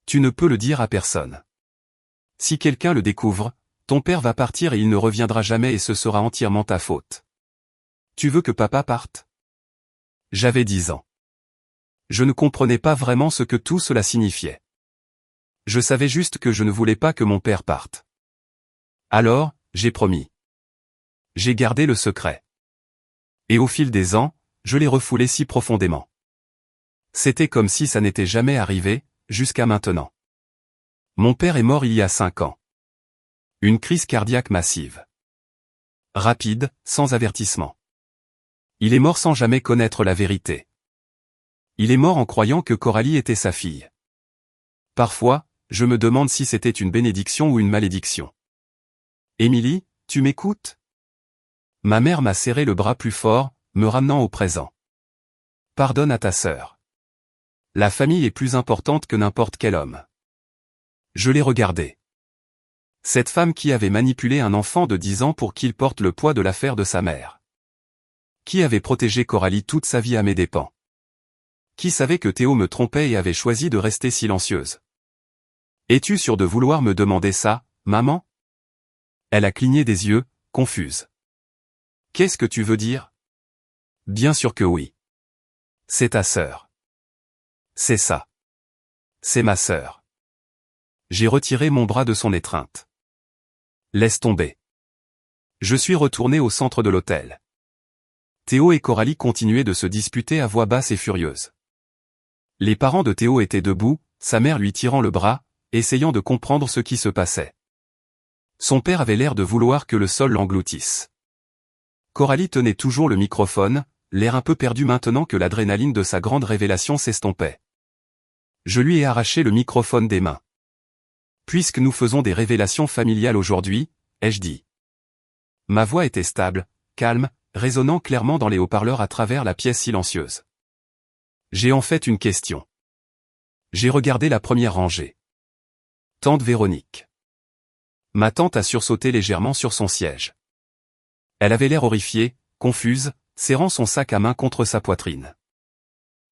Tu ne peux le dire à personne. Si quelqu'un le découvre, ton père va partir et il ne reviendra jamais et ce sera entièrement ta faute. Tu veux que papa parte? J'avais 10 ans. Je ne comprenais pas vraiment ce que tout cela signifiait. Je savais juste que je ne voulais pas que mon père parte. Alors, j'ai promis. J'ai gardé le secret. Et au fil des ans, je l'ai refoulé si profondément. C'était comme si ça n'était jamais arrivé, jusqu'à maintenant. Mon père est mort il y a 5 ans. Une crise cardiaque massive. Rapide, sans avertissement. Il est mort sans jamais connaître la vérité. Il est mort en croyant que Coralie était sa fille. Parfois, je me demande si c'était une bénédiction ou une malédiction. Émilie, tu m'écoutes? Ma mère m'a serré le bras plus fort, me ramenant au présent. Pardonne à ta sœur. La famille est plus importante que n'importe quel homme. Je l'ai regardée. Cette femme qui avait manipulé un enfant de 10 ans pour qu'il porte le poids de l'affaire de sa mère. Qui avait protégé Coralie toute sa vie à mes dépens. Qui savait que Théo me trompait et avait choisi de rester silencieuse. Es-tu sûre de vouloir me demander ça, maman? Elle a cligné des yeux, confuse. Qu'est-ce que tu veux dire? Bien sûr que oui. C'est ta sœur. C'est ça. C'est ma sœur. J'ai retiré mon bras de son étreinte. Laisse tomber. Je suis retourné au centre de l'hôtel. Théo et Coralie continuaient de se disputer à voix basse et furieuse. Les parents de Théo étaient debout, sa mère lui tirant le bras, essayant de comprendre ce qui se passait. Son père avait l'air de vouloir que le sol l'engloutisse. Coralie tenait toujours le microphone, l'air un peu perdu maintenant que l'adrénaline de sa grande révélation s'estompait. Je lui ai arraché le microphone des mains. Puisque nous faisons des révélations familiales aujourd'hui, ai-je dit. Ma voix était stable, calme, résonnant clairement dans les haut-parleurs à travers la pièce silencieuse. J'ai en fait une question. J'ai regardé la première rangée. Tante Véronique. Ma tante a sursauté légèrement sur son siège. Elle avait l'air horrifiée, confuse, serrant son sac à main contre sa poitrine.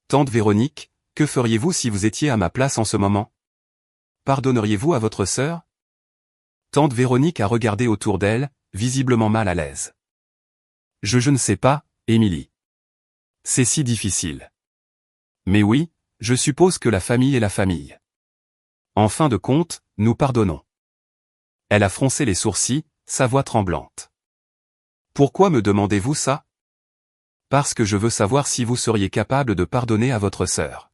Tante Véronique, que feriez-vous si vous étiez à ma place en ce moment? Pardonneriez-vous à votre sœur? Tante Véronique a regardé autour d'elle, visiblement mal à l'aise. Je ne sais pas, Émilie. C'est si difficile. Mais oui, je suppose que la famille est la famille. En fin de compte, nous pardonnons. Elle a froncé les sourcils, sa voix tremblante. Pourquoi me demandez-vous ça? Parce que je veux savoir si vous seriez capable de pardonner à votre sœur.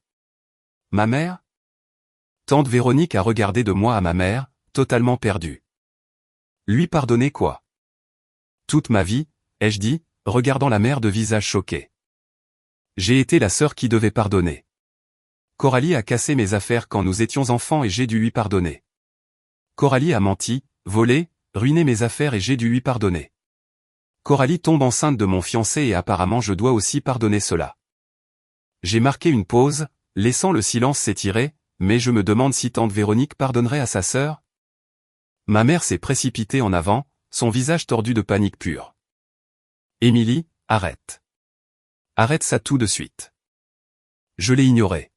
Ma mère? Tante Véronique a regardé de moi à ma mère, totalement perdue. Lui pardonner quoi? Toute ma vie, ai-je dit, regardant la mère de visage choqué. J'ai été la sœur qui devait pardonner. Coralie a cassé mes affaires quand nous étions enfants et j'ai dû lui pardonner. Coralie a menti, volé, ruiné mes affaires et j'ai dû lui pardonner. Coralie tombe enceinte de mon fiancé et apparemment je dois aussi pardonner cela. J'ai marqué une pause, laissant le silence s'étirer, mais je me demande si tante Véronique pardonnerait à sa sœur? Ma mère s'est précipitée en avant, son visage tordu de panique pure. Émilie, arrête. Arrête ça tout de suite. Je l'ai ignoré.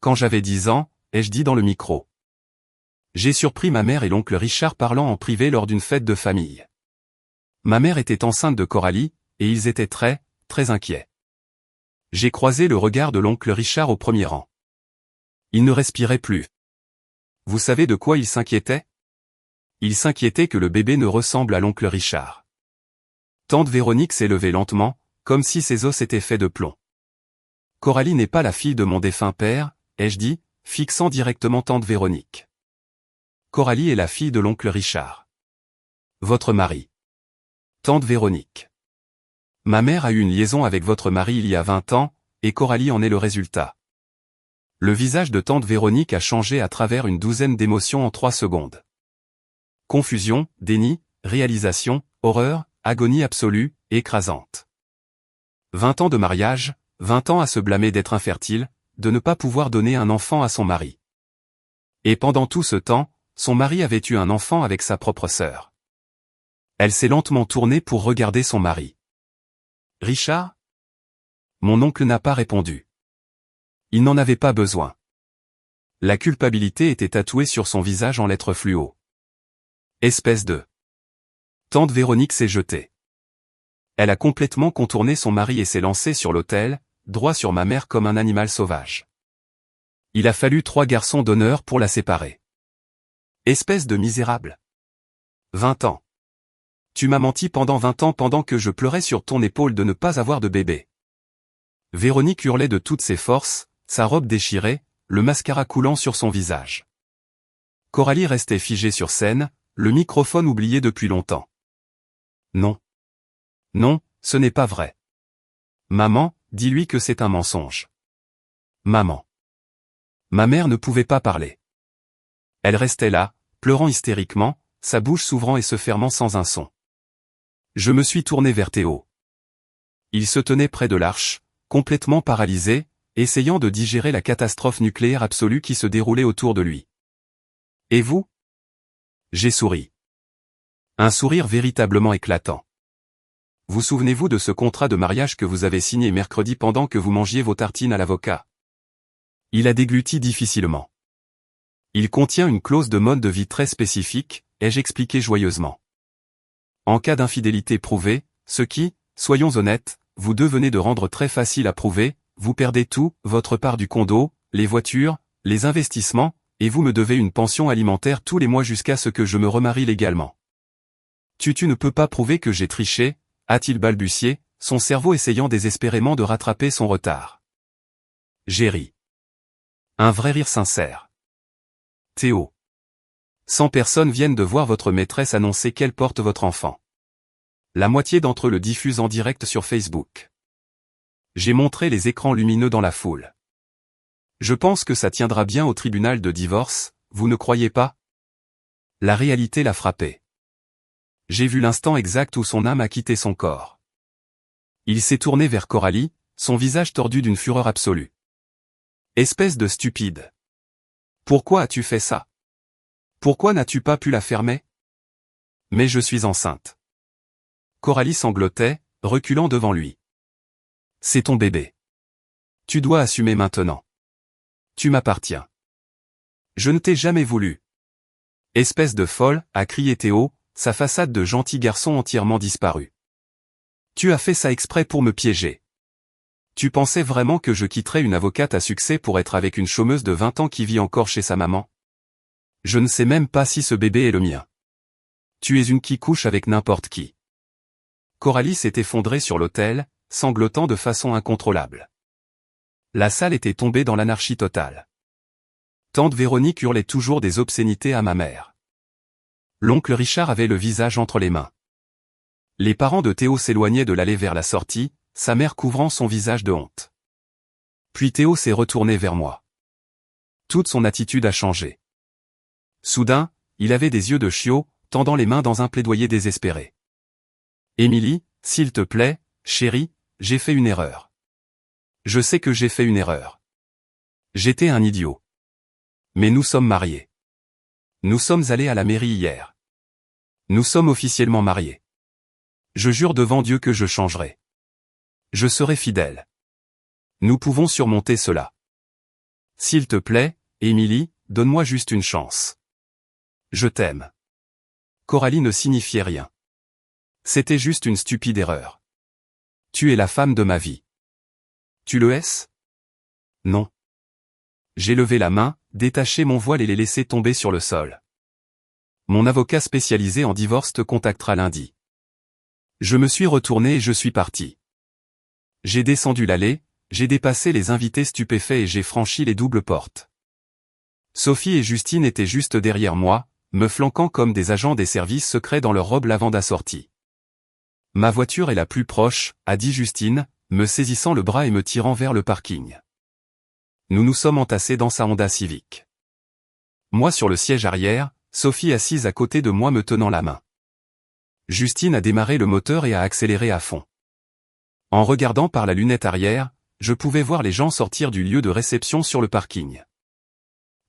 Quand j'avais 10 ans, ai-je dit dans le micro. J'ai surpris ma mère et l'oncle Richard parlant en privé lors d'une fête de famille. Ma mère était enceinte de Coralie, et ils étaient très, très inquiets. J'ai croisé le regard de l'oncle Richard au premier rang. Il ne respirait plus. Vous savez de quoi il s'inquiétait? Il s'inquiétait que le bébé ne ressemble à l'oncle Richard. Tante Véronique s'est levée lentement, comme si ses os étaient faits de plomb. Coralie n'est pas la fille de mon défunt père, ai-je dit, fixant directement tante Véronique. Coralie est la fille de l'oncle Richard. Votre mari. Tante Véronique. Ma mère a eu une liaison avec votre mari il y a 20 ans, et Coralie en est le résultat. Le visage de tante Véronique a changé à travers une douzaine d'émotions en 3 secondes. Confusion, déni, réalisation, horreur, agonie absolue, écrasante. 20 ans de mariage, 20 ans à se blâmer d'être infertile, de ne pas pouvoir donner un enfant à son mari. Et pendant tout ce temps, son mari avait eu un enfant avec sa propre sœur. Elle s'est lentement tournée pour regarder son mari. Richard? Mon oncle n'a pas répondu. Il n'en avait pas besoin. La culpabilité était tatouée sur son visage en lettres fluo. Espèce de... Tante Véronique s'est jetée. Elle a complètement contourné son mari et s'est lancée sur l'autel, droit sur ma mère comme un animal sauvage. Il a fallu 3 garçons d'honneur pour la séparer. Espèce de misérable. 20 ans. Tu m'as menti pendant 20 ans pendant que je pleurais sur ton épaule de ne pas avoir de bébé. Véronique hurlait de toutes ses forces, sa robe déchirée, le mascara coulant sur son visage. Coralie restait figée sur scène, le microphone oublié depuis longtemps. Non. Non, ce n'est pas vrai. Maman, dis-lui que c'est un mensonge. Maman. Ma mère ne pouvait pas parler. Elle restait là, pleurant hystériquement, sa bouche s'ouvrant et se fermant sans un son. Je me suis tourné vers Théo. Il se tenait près de l'arche, complètement paralysé, essayant de digérer la catastrophe nucléaire absolue qui se déroulait autour de lui. Et vous? J'ai souri. Un sourire véritablement éclatant. Vous souvenez-vous de ce contrat de mariage que vous avez signé mercredi pendant que vous mangiez vos tartines à l'avocat? Il a dégluti difficilement. Il contient une clause de mode de vie très spécifique, ai-je expliqué joyeusement. En cas d'infidélité prouvée, ce qui, soyons honnêtes, vous deux venez de rendre très facile à prouver, vous perdez tout, votre part du condo, les voitures, les investissements, et vous me devez une pension alimentaire tous les mois jusqu'à ce que je me remarie légalement. Tu ne peux pas prouver que j'ai triché, a-t-il balbutié, son cerveau essayant désespérément de rattraper son retard. J'ai ri. Un vrai rire sincère. Théo. 100 personnes viennent de voir votre maîtresse annoncer qu'elle porte votre enfant. La moitié d'entre eux le diffusent en direct sur Facebook. J'ai montré les écrans lumineux dans la foule. Je pense que ça tiendra bien au tribunal de divorce, vous ne croyez pas? La réalité l'a frappé. J'ai vu l'instant exact où son âme a quitté son corps. Il s'est tourné vers Coralie, son visage tordu d'une fureur absolue. Espèce de stupide. Pourquoi as-tu fait ça? Pourquoi n'as-tu pas pu la fermer? Mais je suis enceinte. Coralie sanglotait, reculant devant lui. C'est ton bébé. Tu dois assumer maintenant. Tu m'appartiens. Je ne t'ai jamais voulu. Espèce de folle, a crié Théo, sa façade de gentil garçon entièrement disparue. Tu as fait ça exprès pour me piéger. Tu pensais vraiment que je quitterais une avocate à succès pour être avec une chômeuse de 20 ans qui vit encore chez sa maman? Je ne sais même pas si ce bébé est le mien. Tu es une qui couche avec n'importe qui. Coralie s'est effondrée sur l'autel, sanglotant de façon incontrôlable. La salle était tombée dans l'anarchie totale. Tante Véronique hurlait toujours des obscénités à ma mère. L'oncle Richard avait le visage entre les mains. Les parents de Théo s'éloignaient de l'allée vers la sortie, sa mère couvrant son visage de honte. Puis Théo s'est retourné vers moi. Toute son attitude a changé. Soudain, il avait des yeux de chiot, tendant les mains dans un plaidoyer désespéré. Émilie, s'il te plaît, chérie, j'ai fait une erreur. Je sais que j'ai fait une erreur. J'étais un idiot. Mais nous sommes mariés. Nous sommes allés à la mairie hier. Nous sommes officiellement mariés. Je jure devant Dieu que je changerai. Je serai fidèle. Nous pouvons surmonter cela. S'il te plaît, Émilie, donne-moi juste une chance. Je t'aime. Coralie ne signifiait rien. C'était juste une stupide erreur. Tu es la femme de ma vie. Tu le es? Non. J'ai levé la main, détaché mon voile et l'ai laissé tomber sur le sol. Mon avocat spécialisé en divorce te contactera lundi. Je me suis retourné et je suis parti. J'ai descendu l'allée, j'ai dépassé les invités stupéfaits et j'ai franchi les doubles portes. Sophie et Justine étaient juste derrière moi, me flanquant comme des agents des services secrets dans leur robe lavande assortie. Ma voiture est la plus proche, a dit Justine, me saisissant le bras et me tirant vers le parking. Nous nous sommes entassés dans sa Honda Civic. Moi sur le siège arrière, Sophie assise à côté de moi me tenant la main. Justine a démarré le moteur et a accéléré à fond. En regardant par la lunette arrière, je pouvais voir les gens sortir du lieu de réception sur le parking.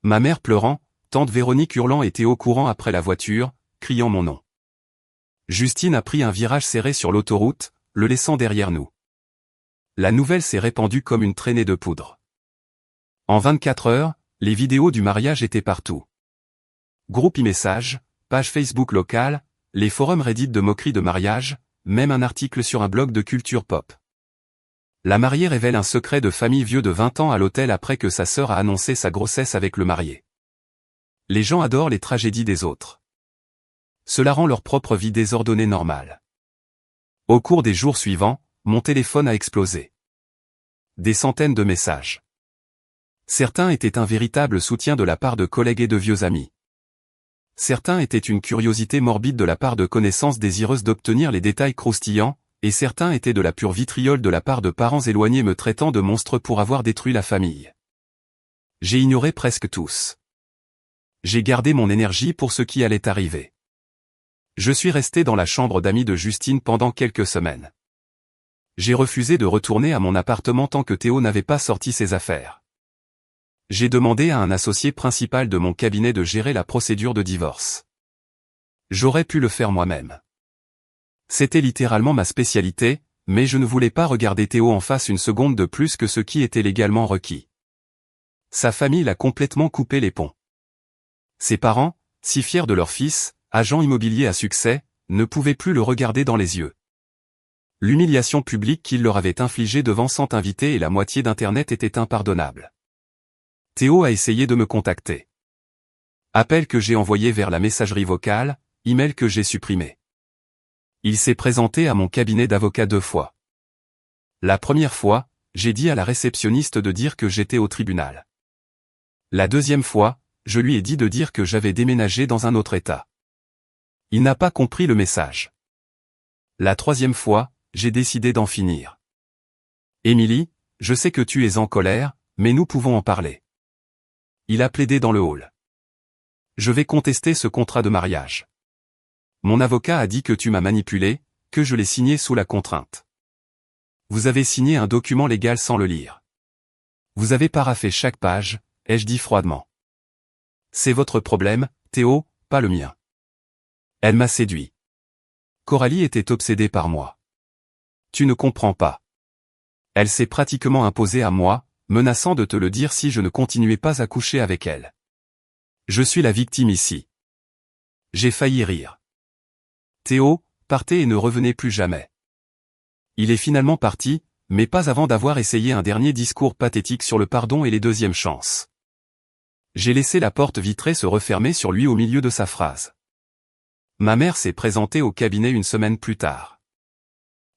Ma mère pleurant, tante Véronique hurlant et Théo courant après la voiture, criant mon nom. Justine a pris un virage serré sur l'autoroute, le laissant derrière nous. La nouvelle s'est répandue comme une traînée de poudre. En 24 heures, les vidéos du mariage étaient partout. Groupe e-message, page Facebook locale, les forums Reddit de moquerie de mariage, même un article sur un blog de culture pop. La mariée révèle un secret de famille vieux de 20 ans à l'hôtel après que sa sœur a annoncé sa grossesse avec le marié. Les gens adorent les tragédies des autres. Cela rend leur propre vie désordonnée normale. Au cours des jours suivants, mon téléphone a explosé. Des centaines de messages. Certains étaient un véritable soutien de la part de collègues et de vieux amis. Certains étaient une curiosité morbide de la part de connaissances désireuses d'obtenir les détails croustillants, et certains étaient de la pure vitriole de la part de parents éloignés me traitant de monstre pour avoir détruit la famille. J'ai ignoré presque tous. J'ai gardé mon énergie pour ce qui allait arriver. Je suis resté dans la chambre d'amis de Justine pendant quelques semaines. J'ai refusé de retourner à mon appartement tant que Théo n'avait pas sorti ses affaires. J'ai demandé à un associé principal de mon cabinet de gérer la procédure de divorce. J'aurais pu le faire moi-même. C'était littéralement ma spécialité, mais je ne voulais pas regarder Théo en face une seconde de plus que ce qui était légalement requis. Sa famille l'a complètement coupé les ponts. Ses parents, si fiers de leur fils, agent immobilier à succès, ne pouvaient plus le regarder dans les yeux. L'humiliation publique qu'il leur avait infligée devant 100 invités et la moitié d'Internet était impardonnable. Théo a essayé de me contacter. Appel que j'ai envoyé vers la messagerie vocale, email que j'ai supprimé. Il s'est présenté à mon cabinet d'avocat 2 fois. La première fois, j'ai dit à la réceptionniste de dire que j'étais au tribunal. La deuxième fois, je lui ai dit de dire que j'avais déménagé dans un autre état. Il n'a pas compris le message. La troisième fois, j'ai décidé d'en finir. Émilie, je sais que tu es en colère, mais nous pouvons en parler. Il a plaidé dans le hall. Je vais contester ce contrat de mariage. Mon avocat a dit que tu m'as manipulé, que je l'ai signé sous la contrainte. Vous avez signé un document légal sans le lire. Vous avez paraphé chaque page, ai-je dit froidement. C'est votre problème, Théo, pas le mien. Elle m'a séduit. Coralie était obsédée par moi. Tu ne comprends pas. Elle s'est pratiquement imposée à moi, menaçant de te le dire si je ne continuais pas à coucher avec elle. Je suis la victime ici. J'ai failli rire. Théo, partez et ne revenez plus jamais. Il est finalement parti, mais pas avant d'avoir essayé un dernier discours pathétique sur le pardon et les deuxièmes chances. J'ai laissé la porte vitrée se refermer sur lui au milieu de sa phrase. Ma mère s'est présentée au cabinet une semaine plus tard.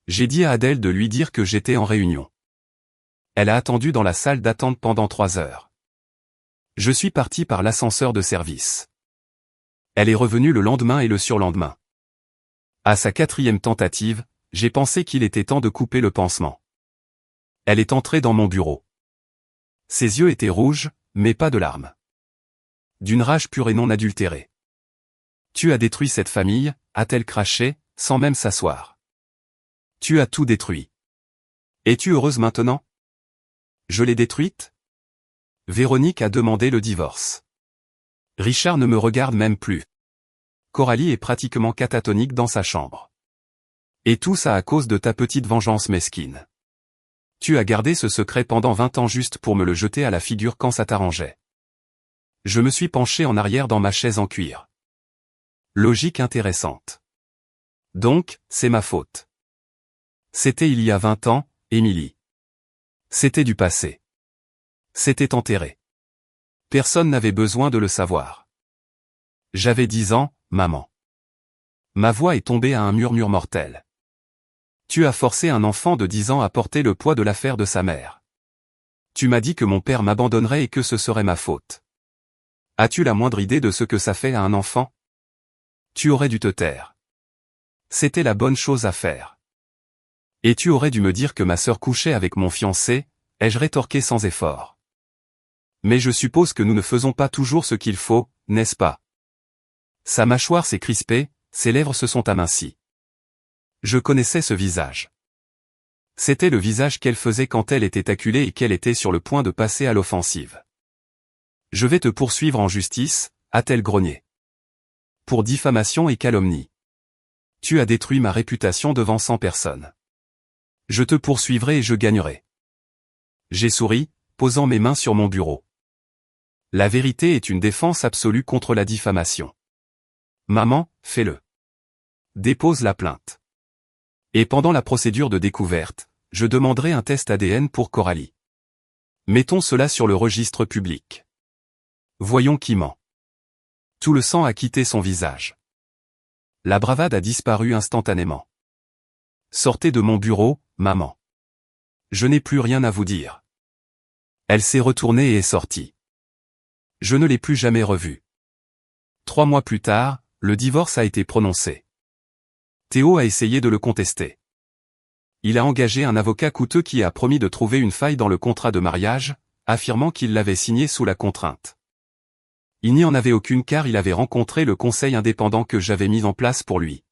J'ai dit à Adèle de lui dire que j'étais en réunion. Elle a attendu dans la salle d'attente pendant 3 heures. Je suis parti par l'ascenseur de service. Elle est revenue le lendemain et le surlendemain. À sa 4e tentative, j'ai pensé qu'il était temps de couper le pansement. Elle est entrée dans mon bureau. Ses yeux étaient rouges, mais pas de larmes. D'une rage pure et non adultérée. Tu as détruit cette famille, a-t-elle craché, sans même s'asseoir. Tu as tout détruit. Es-tu heureuse maintenant? Je l'ai détruite? Véronique a demandé le divorce. Richard ne me regarde même plus. Coralie est pratiquement catatonique dans sa chambre. Et tout ça à cause de ta petite vengeance mesquine. Tu as gardé ce secret pendant 20 ans juste pour me le jeter à la figure quand ça t'arrangeait. Je me suis penché en arrière dans ma chaise en cuir. Logique intéressante. Donc, c'est ma faute. C'était il y a 20 ans, Émilie. C'était du passé. C'était enterré. Personne n'avait besoin de le savoir. J'avais 10 ans, maman. Ma voix est tombée à un murmure mortel. Tu as forcé un enfant de 10 ans à porter le poids de l'affaire de sa mère. Tu m'as dit que mon père m'abandonnerait et que ce serait ma faute. As-tu la moindre idée de ce que ça fait à un enfant? Tu aurais dû te taire. C'était la bonne chose à faire. Et tu aurais dû me dire que ma sœur couchait avec mon fiancé, ai-je rétorqué sans effort. Mais je suppose que nous ne faisons pas toujours ce qu'il faut, n'est-ce pas? Sa mâchoire s'est crispée, ses lèvres se sont amincies. Je connaissais ce visage. C'était le visage qu'elle faisait quand elle était acculée et qu'elle était sur le point de passer à l'offensive. Je vais te poursuivre en justice, a-t-elle grogné. Pour diffamation et calomnie. Tu as détruit ma réputation devant 100 personnes. Je te poursuivrai et je gagnerai. J'ai souri, posant mes mains sur mon bureau. La vérité est une défense absolue contre la diffamation. Maman, fais-le. Dépose la plainte. Et pendant la procédure de découverte, je demanderai un test ADN pour Coralie. Mettons cela sur le registre public. Voyons qui ment. Tout le sang a quitté son visage. La bravade a disparu instantanément. Sortez de mon bureau, maman. Je n'ai plus rien à vous dire. Elle s'est retournée et est sortie. Je ne l'ai plus jamais revue. 3 mois plus tard, le divorce a été prononcé. Théo a essayé de le contester. Il a engagé un avocat coûteux qui a promis de trouver une faille dans le contrat de mariage, affirmant qu'il l'avait signé sous la contrainte. Il n'y en avait aucune car il avait rencontré le conseil indépendant que j'avais mis en place pour lui.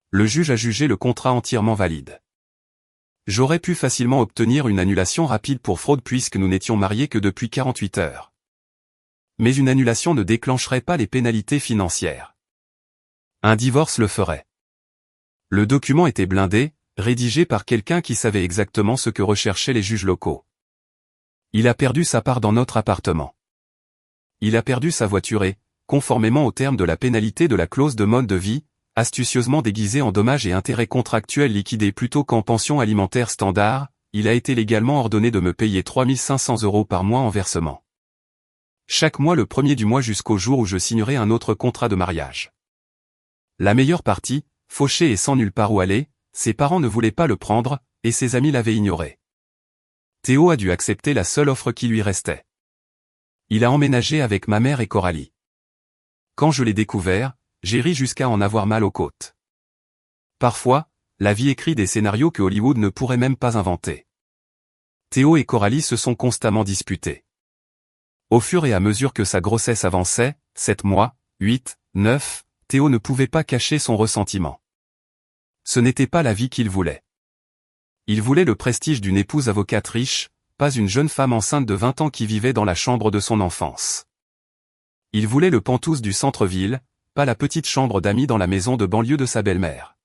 Le juge a jugé le contrat entièrement valide. J'aurais pu facilement obtenir une annulation rapide pour fraude puisque nous n'étions mariés que depuis 48 heures. Mais une annulation ne déclencherait pas les pénalités financières. Un divorce le ferait. Le document était blindé, rédigé par quelqu'un qui savait exactement ce que recherchaient les juges locaux. Il a perdu sa part dans notre appartement. Il a perdu sa voiture et, conformément aux termes de la pénalité de la clause de mode de vie, astucieusement déguisé en dommages et intérêts contractuels liquidés plutôt qu'en pension alimentaire standard, il a été légalement ordonné de me payer 3500 € par mois en versement. Chaque mois le premier du mois jusqu'au jour où je signerai un autre contrat de mariage. La meilleure partie, fauché et sans nulle part où aller, ses parents ne voulaient pas le prendre, et ses amis l'avaient ignoré. Théo a dû accepter la seule offre qui lui restait. Il a emménagé avec ma mère et Coralie. Quand je l'ai découvert, j'ai ri jusqu'à en avoir mal aux côtes. Parfois, la vie écrit des scénarios que Hollywood ne pourrait même pas inventer. Théo et Coralie se sont constamment disputés. Au fur et à mesure que sa grossesse avançait, 7 mois, 8, 9, Théo ne pouvait pas cacher son ressentiment. Ce n'était pas la vie qu'il voulait. Il voulait le prestige d'une épouse avocate riche, pas une jeune femme enceinte de 20 ans qui vivait dans la chambre de son enfance. Il voulait le Penthouse du centre-ville, pas la petite chambre d'amis dans la maison de banlieue de sa belle-mère.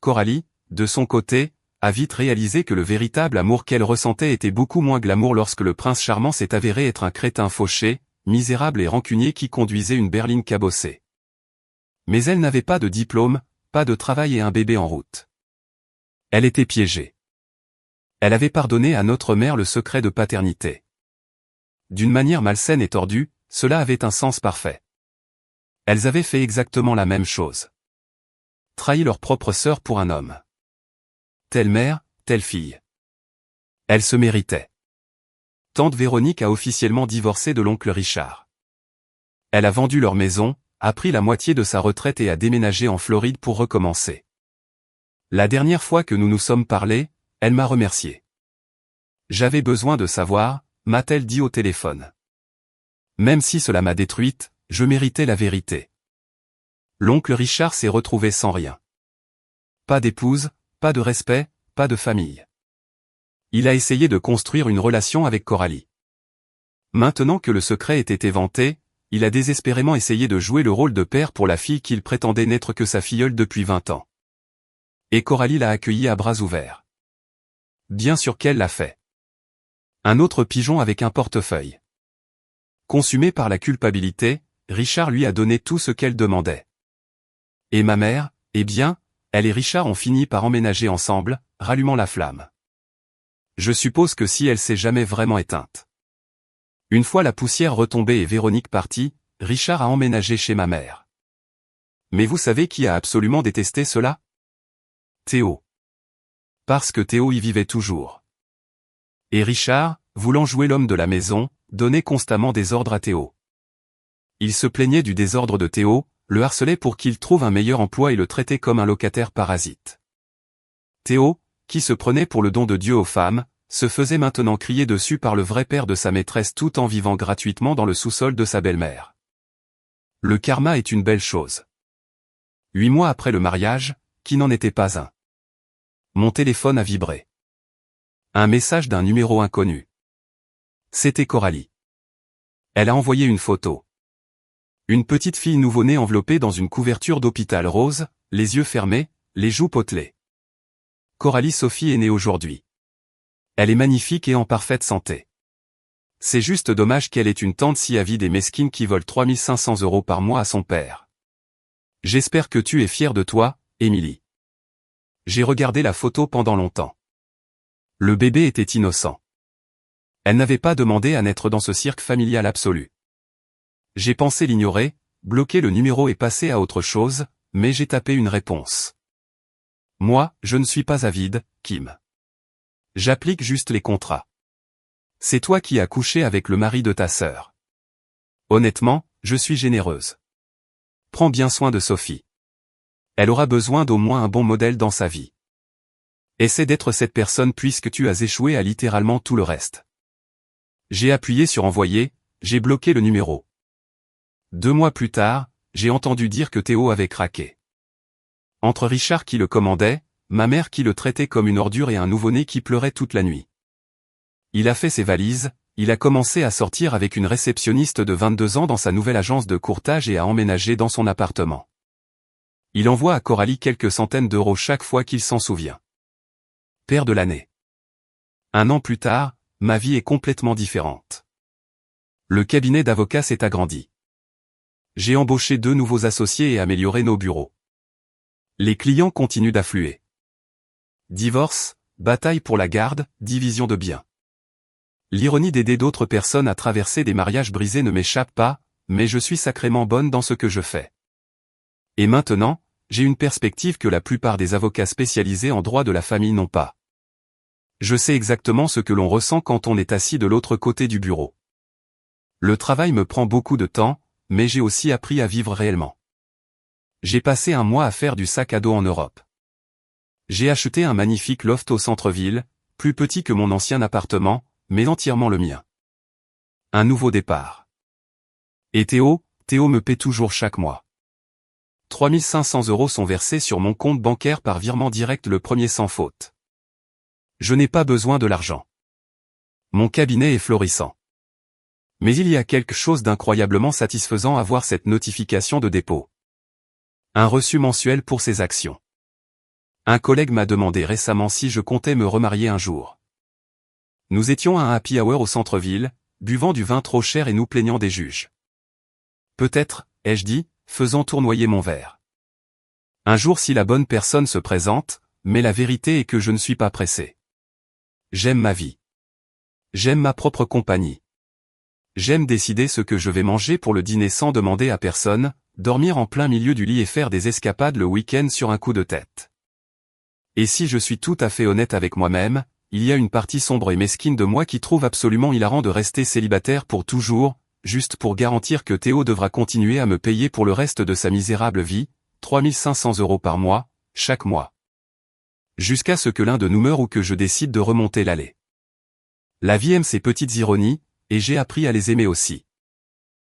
Coralie, de son côté, a vite réalisé que le véritable amour qu'elle ressentait était beaucoup moins glamour lorsque le prince charmant s'est avéré être un crétin fauché, misérable et rancunier qui conduisait une berline cabossée. Mais elle n'avait pas de diplôme, pas de travail et un bébé en route. Elle était piégée. Elle avait pardonné à notre mère le secret de paternité. D'une manière malsaine et tordue, cela avait un sens parfait. Elles avaient fait exactement la même chose. Trahi leur propre sœur pour un homme. Telle mère, telle fille. Elle se méritait. Tante Véronique a officiellement divorcé de l'oncle Richard. Elle a vendu leur maison, a pris la moitié de sa retraite et a déménagé en Floride pour recommencer. La dernière fois que nous nous sommes parlé, elle m'a remercié. J'avais besoin de savoir, m'a-t-elle dit au téléphone. Même si cela m'a détruite, je méritais la vérité. L'oncle Richard s'est retrouvé sans rien. Pas d'épouse, pas de respect, pas de famille. Il a essayé de construire une relation avec Coralie. Maintenant que le secret était éventé, il a désespérément essayé de jouer le rôle de père pour la fille qu'il prétendait n'être que sa filleule depuis 20 ans. Et Coralie l'a accueilli à bras ouverts. Bien sûr qu'elle l'a fait. Un autre pigeon avec un portefeuille. Consumé par la culpabilité, Richard lui a donné tout ce qu'elle demandait. Et ma mère, eh bien, elle et Richard ont fini par emménager ensemble, rallumant la flamme. Je suppose que si elle s'est jamais vraiment éteinte. Une fois la poussière retombée et Véronique partie, Richard a emménagé chez ma mère. Mais vous savez qui a absolument détesté cela? Théo. Parce que Théo y vivait toujours. Et Richard, voulant jouer l'homme de la maison, donnait constamment des ordres à Théo. Il se plaignait du désordre de Théo, le harcelait pour qu'il trouve un meilleur emploi et le traitait comme un locataire parasite. Théo, qui se prenait pour le don de Dieu aux femmes, se faisait maintenant crier dessus par le vrai père de sa maîtresse tout en vivant gratuitement dans le sous-sol de sa belle-mère. Le karma est une belle chose. 8 mois après le mariage, qui n'en était pas un. Mon téléphone a vibré. Un message d'un numéro inconnu. C'était Coralie. Elle a envoyé une photo. Une petite fille nouveau-née enveloppée dans une couverture d'hôpital rose, les yeux fermés, les joues potelées. Coralie Sophie est née aujourd'hui. Elle est magnifique et en parfaite santé. C'est juste dommage qu'elle ait une tante si avide et mesquine qui vole 3500 € par mois à son père. J'espère que tu es fière de toi, Émilie. J'ai regardé la photo pendant longtemps. Le bébé était innocent. Elle n'avait pas demandé à naître dans ce cirque familial absolu. J'ai pensé l'ignorer, bloquer le numéro et passer à autre chose, mais j'ai tapé une réponse. Moi, je ne suis pas avide, Kim. J'applique juste les contrats. C'est toi qui as couché avec le mari de ta sœur. Honnêtement, je suis généreuse. Prends bien soin de Sophie. Elle aura besoin d'au moins un bon modèle dans sa vie. Essaie d'être cette personne puisque tu as échoué à littéralement tout le reste. J'ai appuyé sur envoyer, j'ai bloqué le numéro. 2 mois plus tard, j'ai entendu dire que Théo avait craqué. Entre Richard qui le commandait, ma mère qui le traitait comme une ordure et un nouveau-né qui pleurait toute la nuit. Il a fait ses valises, il a commencé à sortir avec une réceptionniste de 22 ans dans sa nouvelle agence de courtage et à emménager dans son appartement. Il envoie à Coralie quelques centaines d'euros chaque fois qu'il s'en souvient. Père de l'année. 1 an plus tard, ma vie est complètement différente. Le cabinet d'avocats s'est agrandi. J'ai embauché 2 nouveaux associés et amélioré nos bureaux. Les clients continuent d'affluer. Divorce, bataille pour la garde, division de biens. L'ironie d'aider d'autres personnes à traverser des mariages brisés ne m'échappe pas, mais je suis sacrément bonne dans ce que je fais. Et maintenant, j'ai une perspective que la plupart des avocats spécialisés en droit de la famille n'ont pas. Je sais exactement ce que l'on ressent quand on est assis de l'autre côté du bureau. Le travail me prend beaucoup de temps, mais j'ai aussi appris à vivre réellement. J'ai passé un mois à faire du sac à dos en Europe. J'ai acheté un magnifique loft au centre-ville, plus petit que mon ancien appartement, mais entièrement le mien. Un nouveau départ. Et Théo me paie toujours chaque mois. 3 500 € sont versés sur mon compte bancaire par virement direct, le premier sans faute. Je n'ai pas besoin de l'argent. Mon cabinet est florissant. Mais il y a quelque chose d'incroyablement satisfaisant à voir cette notification de dépôt. Un reçu mensuel pour ses actions. Un collègue m'a demandé récemment si je comptais me remarier un jour. Nous étions à un happy hour au centre-ville, buvant du vin trop cher et nous plaignant des juges. Peut-être, ai-je dit, faisant tournoyer mon verre. Un jour si la bonne personne se présente, mais la vérité est que je ne suis pas pressé. J'aime ma vie. J'aime ma propre compagnie. J'aime décider ce que je vais manger pour le dîner sans demander à personne, dormir en plein milieu du lit et faire des escapades le week-end sur un coup de tête. Et si je suis tout à fait honnête avec moi-même, il y a une partie sombre et mesquine de moi qui trouve absolument hilarant de rester célibataire pour toujours, juste pour garantir que Théo devra continuer à me payer pour le reste de sa misérable vie, 3 500 € par mois, chaque mois. Jusqu'à ce que l'un de nous meure ou que je décide de remonter l'allée. La vie aime ces petites ironies, et j'ai appris à les aimer aussi.